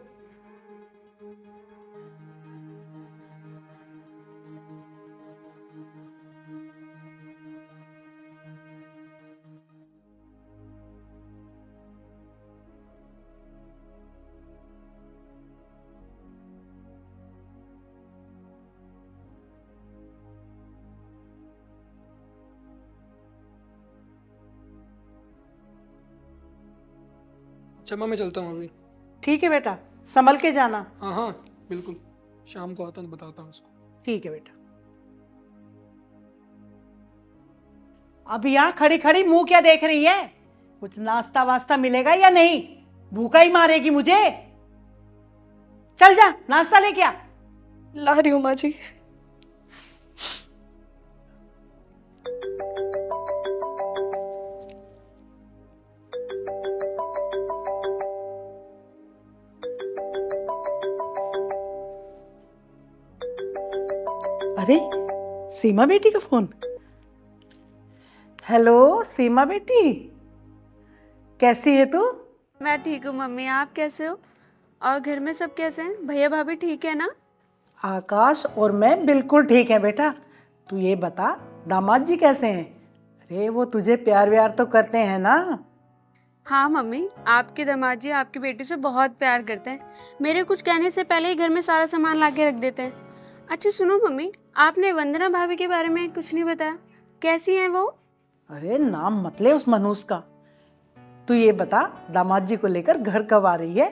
अच्छा माँ, मैं चलता हूँ अभी। ठीक है बेटा, संभल के जाना। हाँ हाँ बिल्कुल, शाम को आता हूँ तो बताता हूँ उसको। ठीक है बेटा। अब यहाँ खड़ी खड़ी मुंह क्या देख रही है? कुछ नाश्ता वास्ता मिलेगा या नहीं? भूखा ही मारेगी मुझे। चल जा, नाश्ता लेके आ। ला रही हूँ माँ जी। अरे, सीमा बेटी का फोन। हेलो सीमा बेटी, कैसी है तू? मैं ठीक हूँ मम्मी, आप कैसे हो? और घर में सब कैसे हैं? भैया भाभी ठीक है ना? आकाश और मैं बिल्कुल ठीक है बेटा। तू ये बता, दामाद जी कैसे हैं? अरे वो तुझे प्यार व्यार तो करते हैं ना? हाँ मम्मी, आपके दामाद जी आपकी बेटी से बहुत प्यार करते हैं। मेरे कुछ कहने से पहले ही घर में सारा सामान ला के रख देते हैं। अच्छा सुनो मम्मी, आपने वंदना भाभी के बारे में कुछ नहीं बताया, कैसी हैं वो? अरे नाम मत ले उस मनुष्य का। तू ये बता, दामाद जी को लेकर घर कब आ रही है?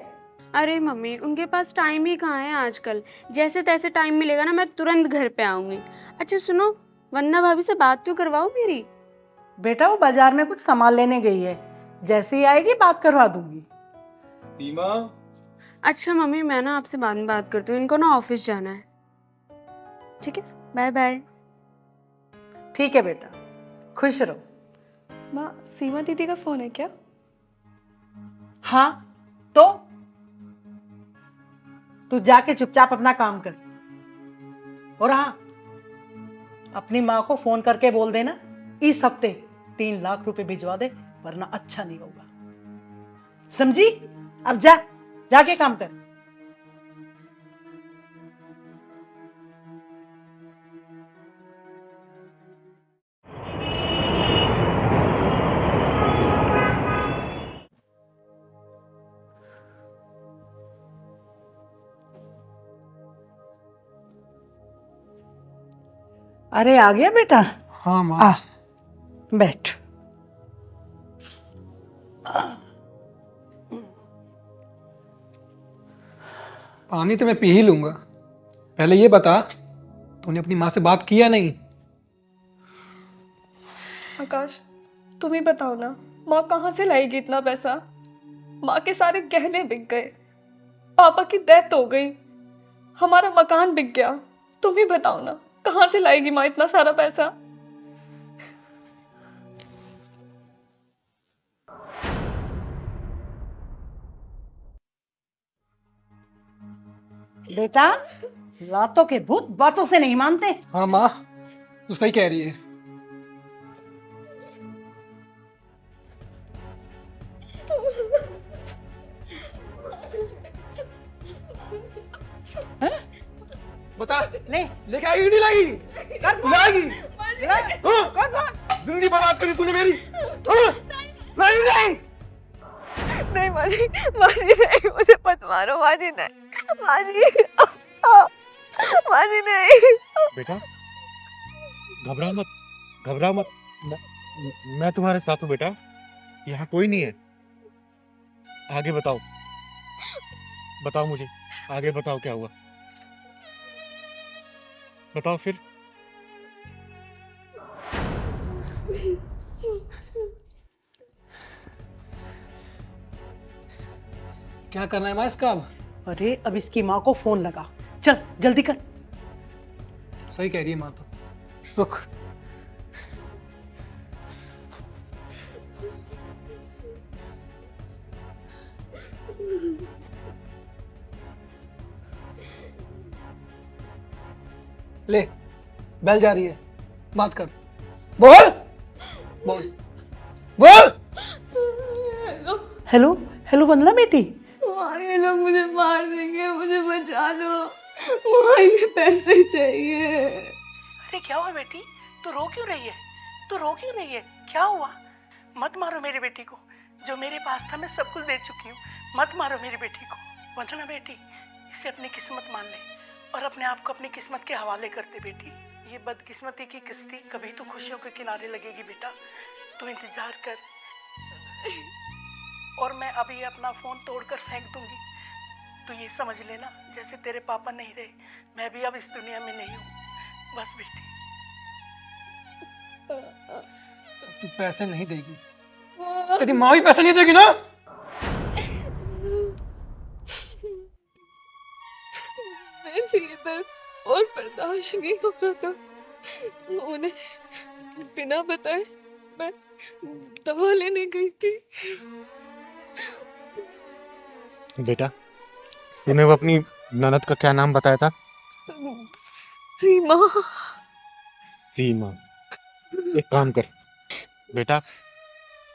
अरे मम्मी, उनके पास टाइम ही कहाँ है आजकल। जैसे तैसे टाइम मिलेगा ना मैं तुरंत घर पे आऊंगी। अच्छा सुनो, वंदना भाभी से बात तो करवाओ मेरी। बेटा वो बाजार में कुछ सामान लेने गई है, जैसे ही आएगी बात करवा दूंगी। सीमा। अच्छा मम्मी, मैं ना आपसे बाद में बात करती हूँ, इनको ना ऑफिस जाना है। ठीक है, बाय बाय। ठीक है बेटा, खुश रहो। माँ, सीमा दीदी का फोन है क्या? हाँ तो तू जाके चुपचाप अपना काम कर। और हाँ, अपनी माँ को फोन करके बोल देना इस हफ्ते 3 लाख रुपए भिजवा दे, वरना अच्छा नहीं होगा, समझी? अब जा, जाके काम कर। अरे आ गया बेटा? हाँ माँ। आ, बैठ। पानी तो मैं पी ही लूंगा, पहले ये बता तूने अपनी माँ से बात की या नहीं? आकाश, तुम ही बताओ ना, माँ कहाँ से लाएगी इतना पैसा? माँ के सारे गहने बिक गए, पापा की डेथ हो गई, हमारा मकान बिक गया। तुम ही बताओ ना, कहाँ से लाएगी माँ इतना सारा पैसा? बेटा, लातों के भूत बातों से नहीं मानते। हाँ माँ, तू सही कह रही है। बता, ले लेके आएगी नहीं लाएगी? कर फोन। लाएगी? कर फोन। जिंदगी बर्बाद करी तूने मेरी। हाँ? लाएगी नहीं? नहीं माजी, माजी नहीं, मुझे मत मारो माजी, नहीं माजी, माजी नहीं। बेटा घबराओ मत, घबराओ मत, मैं तुम्हारे साथ हूँ बेटा, यहाँ कोई नहीं है। आगे बताओ, बताओ मुझे, आगे बताओ क्या हुआ, बताओ फिर। क्या करना है माँ इसका अब? अरे अब इसकी माँ को फोन लगा, चल जल्दी कर। सही कह रही है माँ तो, रुक। ले, बेल जा रही है, बात कर। बोल बोल बोल। हेलो हेलो वंदना बेटी। ये लोग मुझे मार देंगे, मुझे बचा लो, मुझे पैसे चाहिए। अरे क्या हुआ बेटी, तू रो क्यों रही है? तू रो क्यों रही है? क्या हुआ? मत मारो मेरी बेटी को, जो मेरे पास था मैं सब कुछ दे चुकी हूँ, मत मारो मेरी बेटी को। वंदना बेटी, इसे अपनी किस्मत मान ले और अपने आप को अपनी किस्मत के हवाले कर दे बेटी। ये बदकिस्मती की किस्ती कभी तो खुशियों के किनारे लगेगी बेटा, तू इंतजार कर। और मैं अभी अपना फोन तोड़कर फेंक दूंगी, तू ये समझ लेना जैसे तेरे पापा नहीं रहे, मैं भी अब इस दुनिया में नहीं हूँ, बस बेटी। तू पैसे नहीं देगी, तेरी माँ भी पैसे नहीं देगी ना? मेरे से ये दर्द और बर्दाश्त नहीं हो रहा था, उन्हें बिना बताए मैं दवा लेने गई थी। बेटा तूने वो अपनी ननद का क्या नाम बताया था? सीमा। सीमा। एक काम कर बेटा,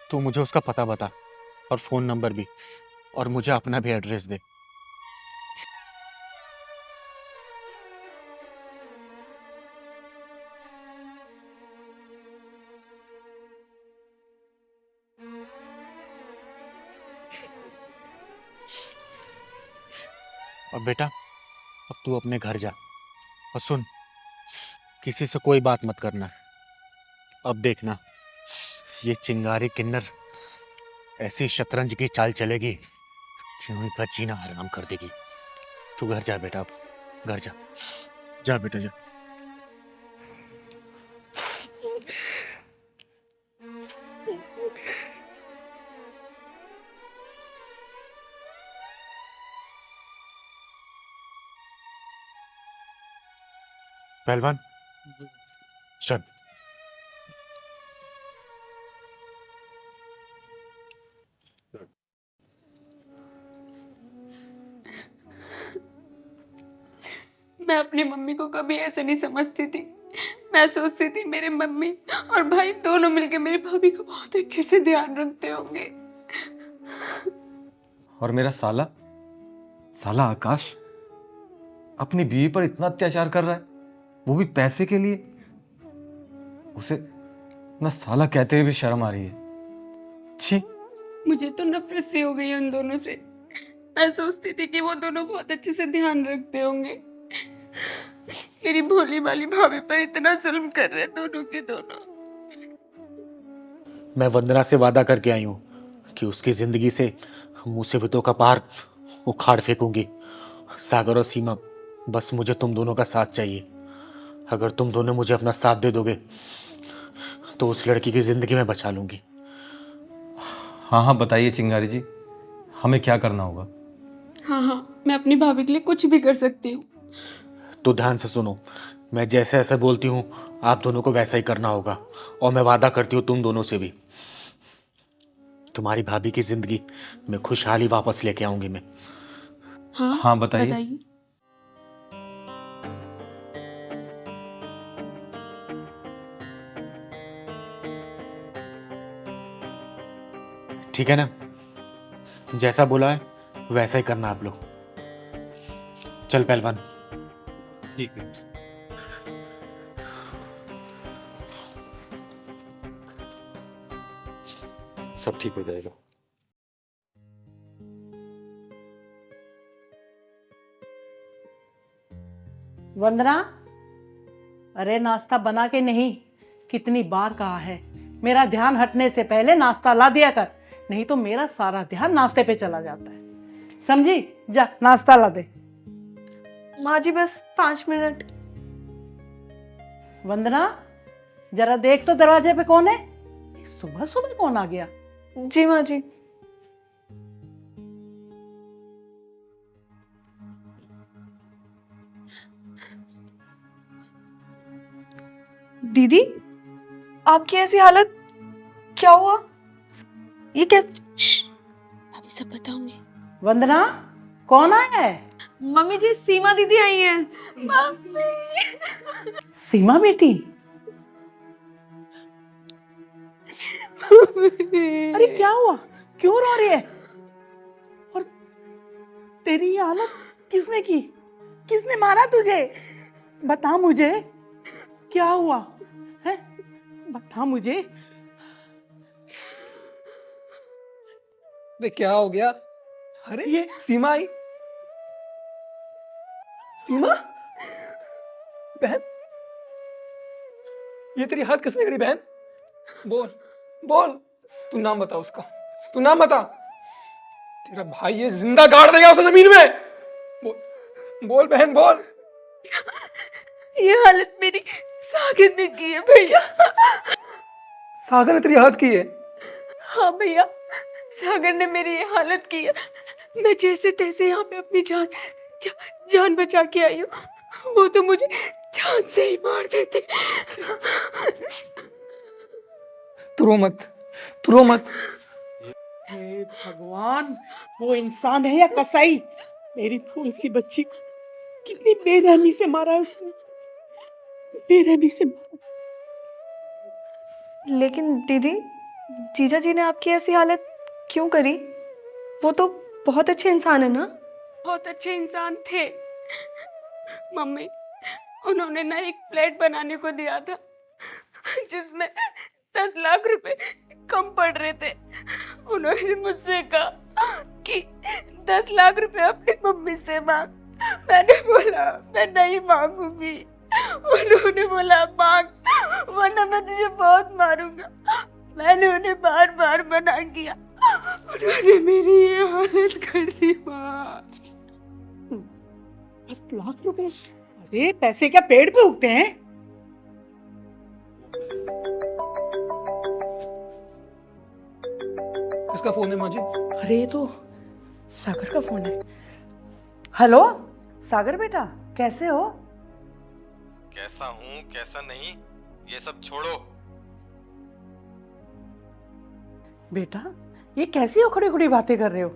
तू मुझे उसका पता बता और फोन नंबर भी, और मुझे अपना भी एड्रेस दे। और बेटा अब तू अपने घर जा, और सुन, किसी से कोई बात मत करना। अब देखना ये चिंगारी किन्नर ऐसी शतरंज की चाल चलेगी जो इनका जीना हराम कर देगी। तू घर जा बेटा, अब घर जा, जा बेटा जा। पहलवान चल, मैं अपनी मम्मी को कभी ऐसे नहीं समझती थी। मैं सोचती थी मेरे मम्मी और भाई दोनों मिलकर मेरी भाभी को बहुत अच्छे से ध्यान रखते होंगे। और मेरा साला साला आकाश अपनी बीवी पर इतना अत्याचार कर रहा है, वो भी पैसे के लिए। उसे ना साला कहते हुए भी शर्म आ रही है। छी। मुझे तो नफरत सी हो गई उन दोनों से। मैं सोचती थी कि वो दोनों बहुत अच्छे से ध्यान रखते होंगे। मेरी भोली भाली भाभी पर इतना जुल्म कर रहे दोनों के दोनों। मैं वंदना से वादा करके आई हूँ कि उसकी जिंदगी से मुसीबतों का पहाड़ उखाड़ फेंकूंगी। सागर और सीमा, बस मुझे तुम दोनों का साथ चाहिए। अगर तुम दोनों मुझे अपना साथ दे दोगे तो उस लड़की की जिंदगी में बचा लूंगी। हाँ हाँ बताइए चिंगारी जी, हमें क्या करना होगा? हाँ, मैं अपनी भाभी के लिए कुछ भी कर सकती हूँ। तो ध्यान से सुनो, मैं जैसे ऐसे बोलती हूँ आप दोनों को वैसा ही करना होगा। और मैं वादा करती हूँ तुम दोनों से भी, तुम्हारी भाभी की जिंदगी में खुशहाली वापस लेके आऊंगी मैं। हाँ बताइए। ठीक है ना, जैसा बोला है वैसा ही करना आप लोग। चल पहलवान। ठीक है। सब ठीक हो जाएगा। वंदना, अरे नाश्ता बना के नहीं, कितनी बार कहा है मेरा ध्यान हटने से पहले नाश्ता ला दिया कर, नहीं तो मेरा सारा ध्यान नाश्ते पे चला जाता है। समझी? जा नाश्ता ला दे। माँ जी बस 5 मिनट। वंदना, जरा देख तो दरवाजे पे कौन है? सुबह सुबह कौन आ गया? जी माँ जी। दीदी, आपकी ऐसी हालत, क्या हुआ? ये कैसे? अभी सब बताऊंगी। वंदना, कौन आया है? मम्मी जी, सीमा दीदी आई हैं। मम्मी। सीमा बेटी? अरे क्या हुआ? क्यों रो रही है? और तेरी ये हालत किसने की? किसने मारा तुझे? बता मुझे, क्या हुआ है? बता मुझे। अरे क्या हो गया? अरे ये सीमा आई। सीमा, बहन, ये तेरी हाथ किसने करी बहन? बोल बोल, तू नाम बता उसका, तू नाम बता। तेरा भाई ये जिंदा गाड़ देगा उसे जमीन में। बोल बोल बहन बोल। ये हालत मेरी सागर ने की है भैया। सागर ने तेरी हालत की है? हाँ भैया, सागर ने मेरी ये हालत की है। मैं जैसे तैसे यहाँ पे अपनी जान बचा के आई हूँ, वो तो मुझे जान से ही मार देते। तू रो मत, तू रो मत। हे भगवान, वो इंसान है या कसाई? मेरी फूल सी बच्ची को कितनी बेरहमी से मारा है उसने, बेरहमी से मारा। लेकिन दीदी, जीजा जी ने आपकी ऐसी हालत क्यों करी? वो तो बहुत अच्छे इंसान है ना? बहुत अच्छे इंसान थे मम्मी। उन्होंने ना एक फ्लैट बनाने को दिया था जिसमें 10 लाख रुपए कम पड़ रहे थे। उन्होंने मुझसे कहा कि 10 लाख रुपए अपनी मम्मी से मांग। मैंने बोला मैं नहीं मांगूंगी। उन्होंने बोला मांग, वरना मैं तुझे बहुत मारूंगा। मैंने उन्हें बार बार मना किया, उन्होंने मेरी ये हालत कर दी। माँ, 10 लाख रुपए? अरे पैसे क्या पेड़ पे उगते हैं? किसका फोन है माँ जी? अरे ये तो सागर का फोन है। हेलो सागर बेटा, कैसे हो? कैसा हूँ कैसा नहीं ये सब छोड़ो। बेटा, ये कैसी उखड़ी उखड़ी बातें कर रहे हो?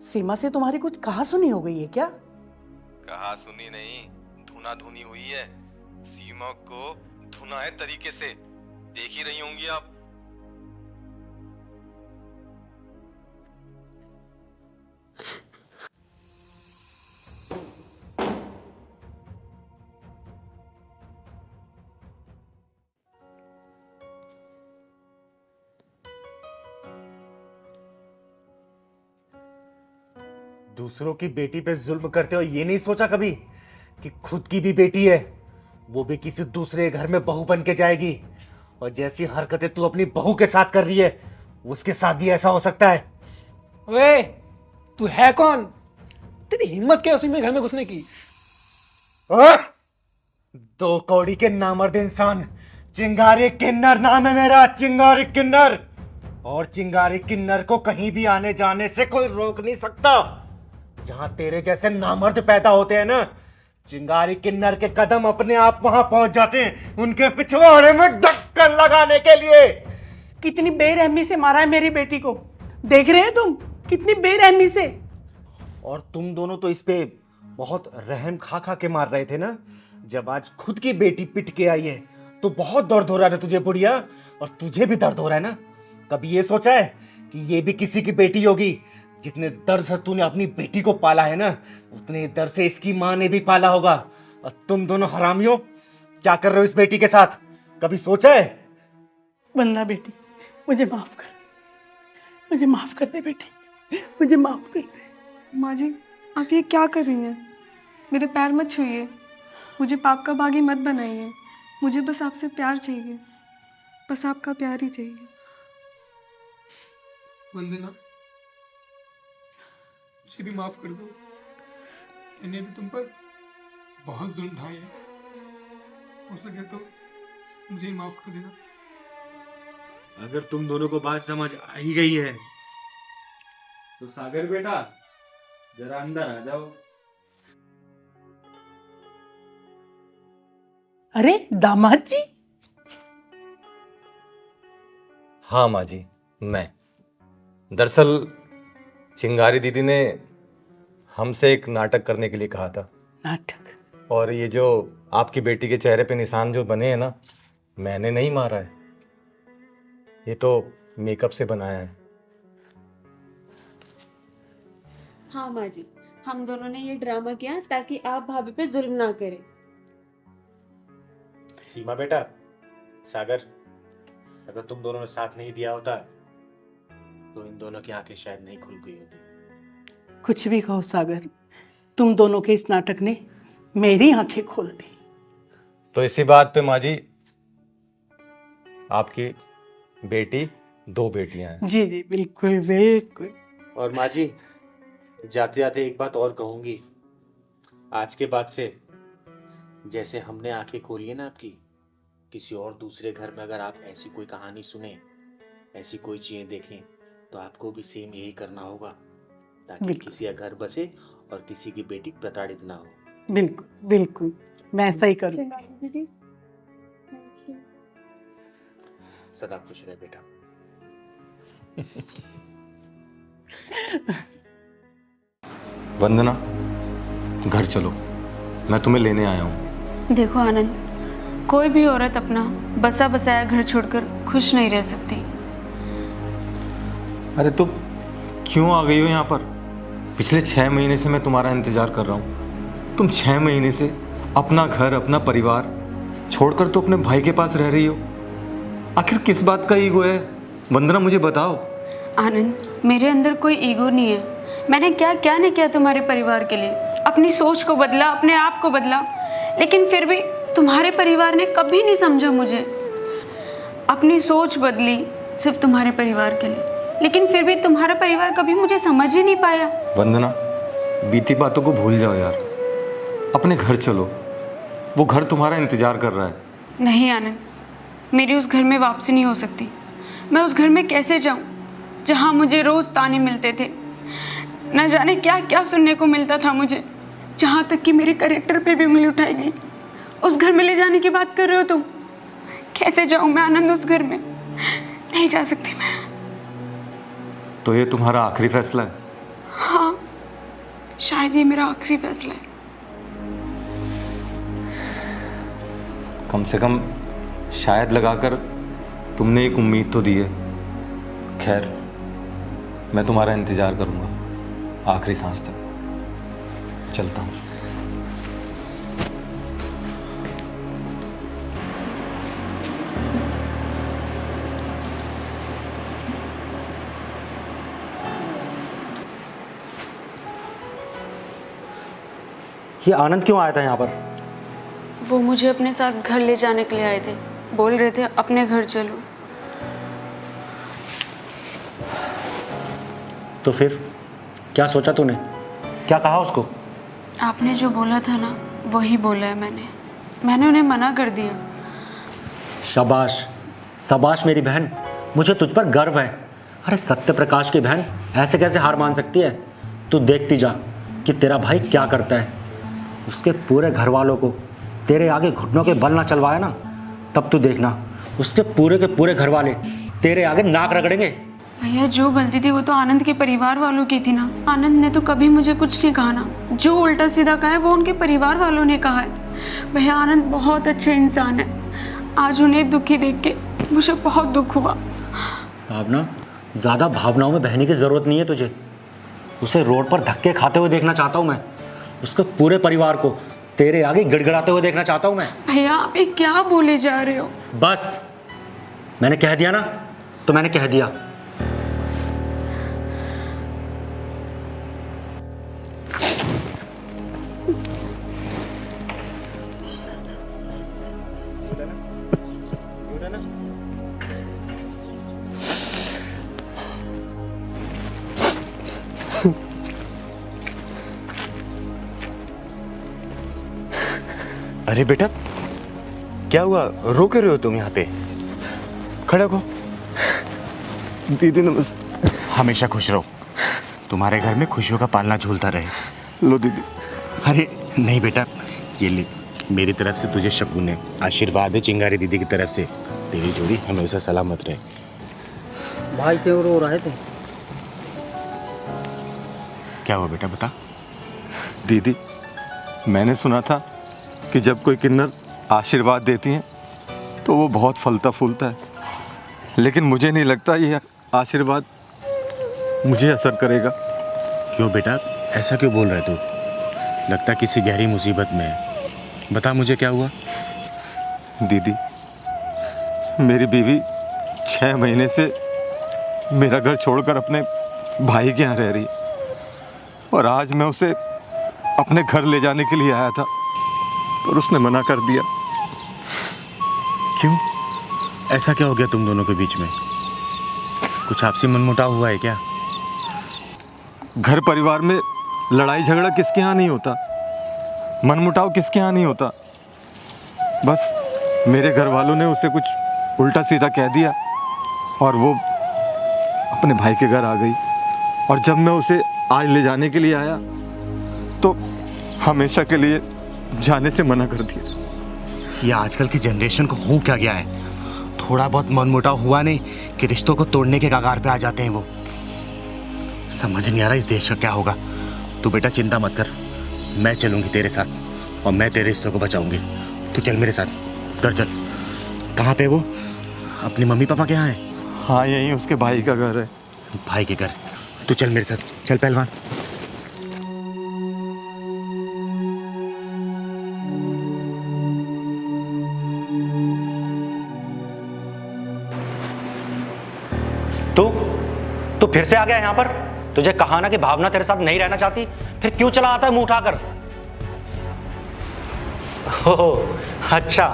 सीमा से तुम्हारी कुछ कहा सुनी हो गई है क्या? कहा सुनी नहीं, धुना धुनी हुई है, सीमा को धुनाए तरीके से देख ही रही होंगी आप। दूसरों की बेटी पे जुल्म करते हो, ये नहीं सोचा कभी कि खुद की भी बेटी है, वो भी किसी दूसरे घर में बहू बन के जाएगी। और जैसी हरकतें तू अपनी बहू के साथ कर रही है, उसके साथ भी ऐसा हो सकता है। ओए, तू है कौन? तेरी हिम्मत क्या उसी में घर में घुसने की? दो कौड़ी के नामर्द इंसान, चिंगारी किन्नर नाम है मेरा, चिंगारी किन्नर। और चिंगारी किन्नर को कहीं भी आने जाने से कोई रोक नहीं सकता। जहां तेरे जैसे नामर्द पैदा होते हैं ना, चिंगारी किन्नर के कदम अपने आप वहां पहुंच जाते हैं, उनके पिछवाड़े में ढक्कन लगाने के लिए। कितनी बेरहमी से मारा है मेरी बेटी को, देख रहे हो तुम? कितनी बेरहमी से। और तुम दोनों तो इस पे बहुत रहम खा खा के मार रहे थे ना। जब आज खुद की बेटी पिट के आई है तो बहुत दर्द हो रहा है तुझे बुढ़िया, और तुझे भी दर्द हो रहा है ना। कभी ये सोचा है कि ये भी किसी की बेटी होगी? जितने दर्द से तूने अपनी बेटी को पाला है ना, उतने दर्द से इसकी माँ ने भी पाला होगा। और तुम दोनों हरामियों क्या कर रहे हो इस बेटी के साथ? कभी सोचा है? वंदना बेटी, मुझे माफ कर, मुझे माफ कर दे बेटी, मुझे माफ कर दे। माँ जी, आप ये क्या कर रही हैं? मेरे पैर मत छूइए, मुझे पाप का बागी मत बनाइए। मुझे बस आपसे प्यार चाहिए, बस आपका प्यार ही चाहिए। वंदना, मुझे भी माफ कर दो। मैंने भी तुम पर बहुत जुल्म ढाए हैं। हो सके तो मुझे ही माफ कर देना। अगर तुम दोनों को बात समझ आ ही गई है तो सागर बेटा जरा अंदर आ जाओ। अरे दामाद जी। हाँ माँ जी, मैं दरअसल चिंगारी दीदी ने हमसे एक नाटक करने के लिए कहा था। नाटक? और ये जो आपकी बेटी के चेहरे पे निशान जो बने हैं ना, मैंने नहीं मारा है, ये तो मेकअप से बनाया है। हाँ माँ जी, हम दोनों ने ये ड्रामा किया ताकि आप भाभी पे जुल्म ना करें। सीमा बेटा, सागर, अगर तुम दोनों ने साथ नहीं दिया होता तो इन दोनों की आंखें शायद नहीं खुल गई होती। कुछ भी कहो सागर, तुम दोनों के इस नाटक ने मेरी आंखें खोल दी। तो इसी बात पे माँ जी, आपकी बेटी 2 बेटियां हैं। जी जी, बिल्कुल बिल्कुल। और माँ जी, जाते जाते एक बात और कहूंगी। आज के बाद से जैसे हमने आंखें खोली है ना आपकी, किसी और दूसरे घर में अगर आप ऐसी कोई कहानी सुने, ऐसी कोई चीजें देखें, तो आपको भी सेम यही करना होगा, ताकि किसी का घर बसे और किसी की बेटी प्रताड़ित ना हो। बिल्कुल बिल्कुल, मैं ऐसा ही करूँगा। सदा खुश रहे बेटा। वंदना, घर चलो, मैं तुम्हें लेने आया हूँ। देखो आनंद, कोई भी औरत अपना बसा बसाया घर छोड़कर खुश नहीं रह सकती। अरे तुम क्यों आ गई हो यहाँ पर? पिछले 6 महीने से मैं तुम्हारा इंतजार कर रहा हूँ। तुम 6 महीने से अपना घर, अपना परिवार छोड़कर तो अपने भाई के पास रह रही हो। आखिर किस बात का ईगो है? वंदना, मुझे बताओ। आनंद, मेरे अंदर कोई ईगो नहीं है। मैंने क्या क्या नहीं किया तुम्हारे परिवार के लिए। अपनी सोच को बदला, अपने आप को बदला, लेकिन फिर भी तुम्हारे परिवार ने कभी नहीं समझा मुझे। अपनी सोच बदली सिर्फ तुम्हारे परिवार के लिए, लेकिन फिर भी तुम्हारा परिवार कभी मुझे समझ ही नहीं पाया। वंदना, बीती बातों को भूल जाओ यार, अपने घर चलो, वो घर तुम्हारा इंतजार कर रहा है। नहीं आनंद, मेरी उस घर में वापसी नहीं हो सकती। मैं उस घर में कैसे जाऊं जहां मुझे रोज ताने मिलते थे, न जाने क्या क्या सुनने को मिलता था मुझे, जहां तक कि मेरे कैरेक्टर पे भी उंगली उठाई गई। उस घर में ले जाने की बात कर रहे हो तुम? कैसे जाऊं मैं आनंद उस घर में? नहीं जा सकती मैं। तो ये तुम्हारा आखिरी फैसला है? हाँ, शायद ये मेरा आखिरी फैसला है। कम से कम शायद लगाकर तुमने एक उम्मीद तो दी है। खैर, मैं तुम्हारा इंतज़ार करूँगा आखिरी सांस तक। चलता हूँ। ये आनंद क्यों आया था यहाँ पर? वो मुझे अपने साथ घर ले जाने के लिए आए थे, बोल रहे थे अपने घर चलो। तो फिर क्या सोचा तूने? क्या कहा उसको? आपने जो बोला था ना वही बोला है मैंने उन्हें मना कर दिया। शाबाश शाबाश मेरी बहन, मुझे तुझ पर गर्व है। अरे सत्य प्रकाश की बहन ऐसे कैसे हार मान सकती है? तू देखती जा कि तेरा भाई क्या करता है। उसके पूरे घर वालों को तेरे आगे घुटनों के बल ना चलवाया ना, तब तू देखना उसके पूरे के पूरे घर वाले तेरे आगे नाक रगड़ेंगे। भैया जो गलती थी वो तो आनंद के परिवार वालों की थी ना। आनंद ने तो कभी मुझे कुछ नहीं कहा ना, जो उल्टा सीधा कहा है वो उनके परिवार वालों ने कहा है। भैया आनंद बहुत अच्छे इंसान है, आज उन्हें दुखी देख के मुझे बहुत दुख हुआ। भावना, ज़्यादा भावनाओं में बहने की ज़रूरत नहीं है तुझे। उसे रोड पर धक्के खाते हुए देखना चाहता हूँ मैं, उसके पूरे परिवार को तेरे आगे गिड़गिड़ाते हुए देखना चाहता हूँ मैं। भैया आप ये क्या बोले जा रहे हो? बस मैंने कह दिया ना, तो मैंने कह दिया। अरे बेटा, क्या हुआ? रो क्यों रहे हो तुम? यहाँ पे खड़े हो। दीदी नमस्ते। हमेशा खुश रहो, तुम्हारे घर में खुशियों का पालना झूलता रहे। लो दीदी। अरे नहीं बेटा, ये ले, मेरी तरफ से तुझे शकुन है, आशीर्वाद है चिंगारी दीदी की तरफ से। तेरी जोड़ी हमेशा सलामत रहे। भाई क्यों रो रहे थे? क्या हुआ बेटा, बता। दीदी, मैंने सुना था कि जब कोई किन्नर आशीर्वाद देती हैं तो वो बहुत फलता फूलता है, लेकिन मुझे नहीं लगता ये आशीर्वाद मुझे असर करेगा। क्यों बेटा, ऐसा क्यों बोल रहे तू? लगता किसी गहरी मुसीबत में है। बता मुझे क्या हुआ। दीदी, मेरी बीवी 6 महीने से मेरा घर छोड़कर अपने भाई के यहाँ रह रही, और आज मैं उसे अपने घर ले जाने के लिए आया था, पर उसने मना कर दिया। क्यों? ऐसा क्या हो गया तुम दोनों के बीच में? कुछ आपसी मनमुटाव हुआ है क्या? घर परिवार में लड़ाई झगड़ा किसके यहाँ नहीं होता, मनमुटाव किसके यहाँ नहीं होता। बस मेरे घर वालों ने उसे कुछ उल्टा सीधा कह दिया और वो अपने भाई के घर आ गई। और जब मैं उसे आज ले जाने के लिए आया तो हमेशा के लिए जाने से मना कर दिया। ये आजकल की जनरेशन को हो क्या गया है? थोड़ा बहुत मनमुटाव हुआ नहीं कि रिश्तों को तोड़ने के कगार पे आ जाते हैं वो। समझ नहीं आ रहा इस देश का क्या होगा। तू बेटा चिंता मत कर, मैं चलूंगी तेरे साथ और मैं तेरे रिश्तों को बचाऊंगी। तू चल मेरे साथ, घर चल। कहाँ पे वो? अपने मम्मी पापा के यहाँ है? हाँ, यहीं उसके भाई का घर है। भाई के घर? तू चल मेरे साथ, चल पहलवान। तू फिर से आ गया यहाँ पर? तुझे कहा ना कि भावना तेरे साथ नहीं रहना चाहती, फिर क्यों चला आता है मुंह उठाकर? ओह अच्छा,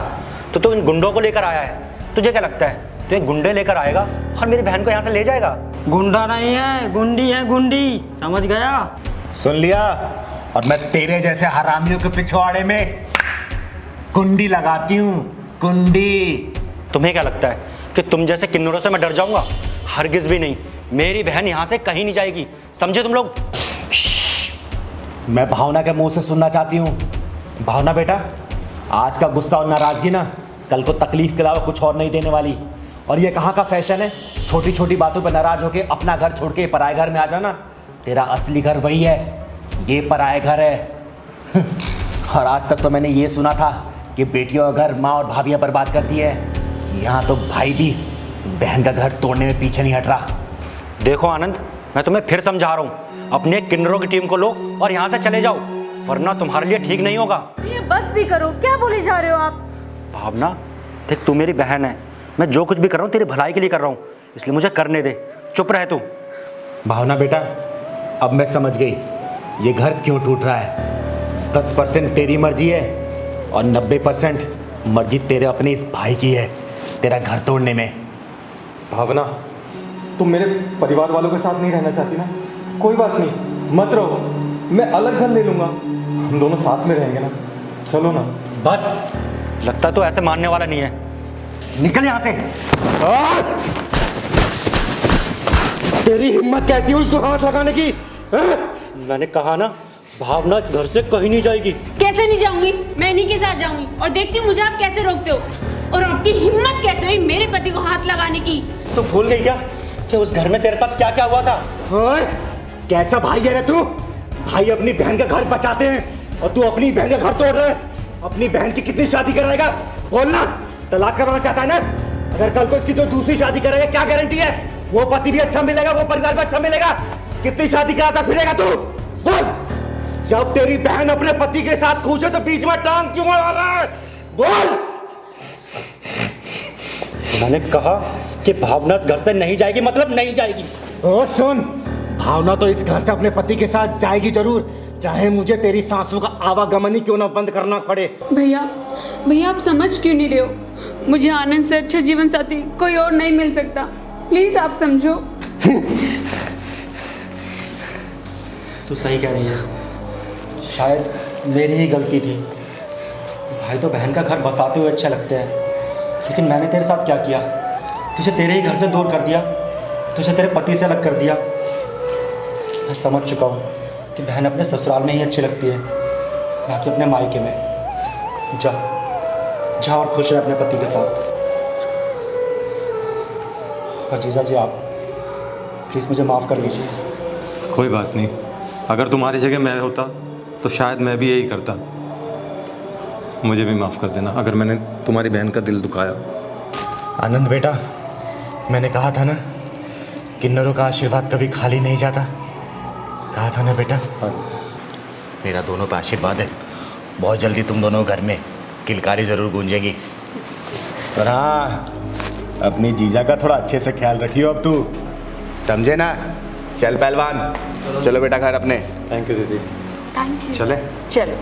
तो तू इन गुंडों को लेकर आया है। तुझे क्या लगता है तू ये गुंडे लेकर आएगा और मेरी बहन को यहाँ से ले जाएगा? गुंडा नहीं है, गुंडी है, गुंडी। समझ गया? सुन लिया? और मैं तेरे जैसे हरामियों के पिछवाड़े में कुंडी लगाती हूँ, कुंडी। तुम्हें क्या लगता है कि तुम जैसे किन्नरों से मैं डर जाऊंगा? हरगिज भी नहीं। मेरी बहन यहाँ से कहीं नहीं जाएगी, समझे तुम लोग? मैं भावना के मुंह से सुनना चाहती हूँ। भावना बेटा, आज का गुस्सा और नाराजगी ना कल को तकलीफ के अलावा कुछ और नहीं देने वाली। और ये कहाँ का फैशन है छोटी छोटी बातों पर नाराज होके अपना घर छोड़ के पराए घर में आ जाना? तेरा असली घर वही है, ये पराए घर है। और आज तक तो मैंने ये सुना था कि बेटियों का घर माँ और भाभियाँ बर्बाद करती है, यहाँ तो भाई भी बहन का घर तोड़ने में पीछे नहीं हट रहा। देखो आनंद, मैं तुम्हें फिर समझा रहा हूँ, अपने किन्नरों की टीम को लो और यहाँ से चले जाओ, वरना तुम्हारे लिए ठीक नहीं होगा। ये बस भी करो, क्या बोले जा रहे हो आप? भावना देख, तू मेरी बहन है, मैं जो कुछ भी कर रहा हूँ तेरी भलाई के लिए कर रहा हूँ, इसलिए मुझे करने दे, चुप रह तू। भावना बेटा, अब मैं समझ गई ये घर क्यों टूट रहा है। 10% तेरी मर्जी है और 90% मर्जी तेरे अपने इस भाई की है तेरा घर तोड़ने में। भावना, तुम मेरे परिवार वालों के साथ नहीं रहना चाहती ना? कोई बात नहीं, मत रहो, मैं अलग घर ले लूंगा, हम दोनों साथ में रहेंगे ना। चलो ना। बस, लगता तो ऐसे मानने वाला नहीं है, निकल यहाँ से। तेरी हिम्मत कैसी हुई उसको हाथ लगाने की? मैंने कहा ना, भावना इस घर से कहीं नहीं जाएगी। कैसे नहीं जाऊंगी, मैं इन्हीं के साथ जाऊंगी और देखती हूँ मुझे आप कैसे रोकते हो, और आपकी हिम्मत कैसे हुई मेरे पति को हाथ लगाने की। तू भूल गई क्या कि उस घर में तेरे साथ क्या क्या हुआ था? ओए, कैसा भाई है रे तू? भाई अपनी बहन का घर बचाते हैं और तू अपनी बहन का घर तोड़ रहा है। अपनी बहन की कितनी शादी कराएगा? बोलना, तलाक करवाना चाहता है ना? अगर कल को इसकी तो दूसरी शादी करेगा, क्या गारंटी है वो पति भी अच्छा मिलेगा, वो परिवार भी अच्छा मिलेगा? कितनी शादी कराता फिरेगा तू? बोल, जब तेरी बहन अपने पति के साथ खुश है तो बीच में टांग क्यों अड़ा रहा है? बोल। मैंने कहा कि भावना इस घर से नहीं जाएगी, मतलब नहीं जाएगी। ओ सुन, भावना तो इस घर से अपने पति के साथ जाएगी जरूर, चाहे मुझे तेरी सांसों का आवागमन ही क्यों ना बंद करना पड़े। भैया, भैया आप समझ क्यों नहीं रहे हो? मुझे आनंद से अच्छा जीवन साथी कोई और नहीं मिल सकता, प्लीज आप समझो। तू सही कह रही है, शायद मेरी ही गलती थी। भाई तो बहन का घर बसाते हुए अच्छे लगते हैं, लेकिन मैंने तेरे साथ क्या किया? तुझे तेरे ही घर से दूर कर दिया, तुझे तेरे पति से अलग कर दिया। मैं समझ चुका हूँ कि बहन अपने ससुराल में ही अच्छी लगती है, ना कि अपने मायके में। जा जा और खुश रह अपने पति के साथ। और जीजा जी, आप प्लीज़ मुझे माफ़ कर दीजिए। कोई बात नहीं, अगर तुम्हारी जगह मैं होता तो शायद मैं भी यही करता। मुझे भी माफ़ कर देना अगर मैंने तुम्हारी बहन का दिल दुखाया। आनंद बेटा, मैंने कहा था ना, किन्नरों का आशीर्वाद कभी खाली नहीं जाता। कहा था ना बेटा। मेरा दोनों का आशीर्वाद है, बहुत जल्दी तुम दोनों घर में किलकारी ज़रूर गूंजेगी। पर हाँ, अपनी जीजा का थोड़ा अच्छे से ख्याल रखियो अब तू, समझे ना? चल पहलवान, चलो बेटा घर अपने। थैंक यू दीदी। Thank you. चले? चलो।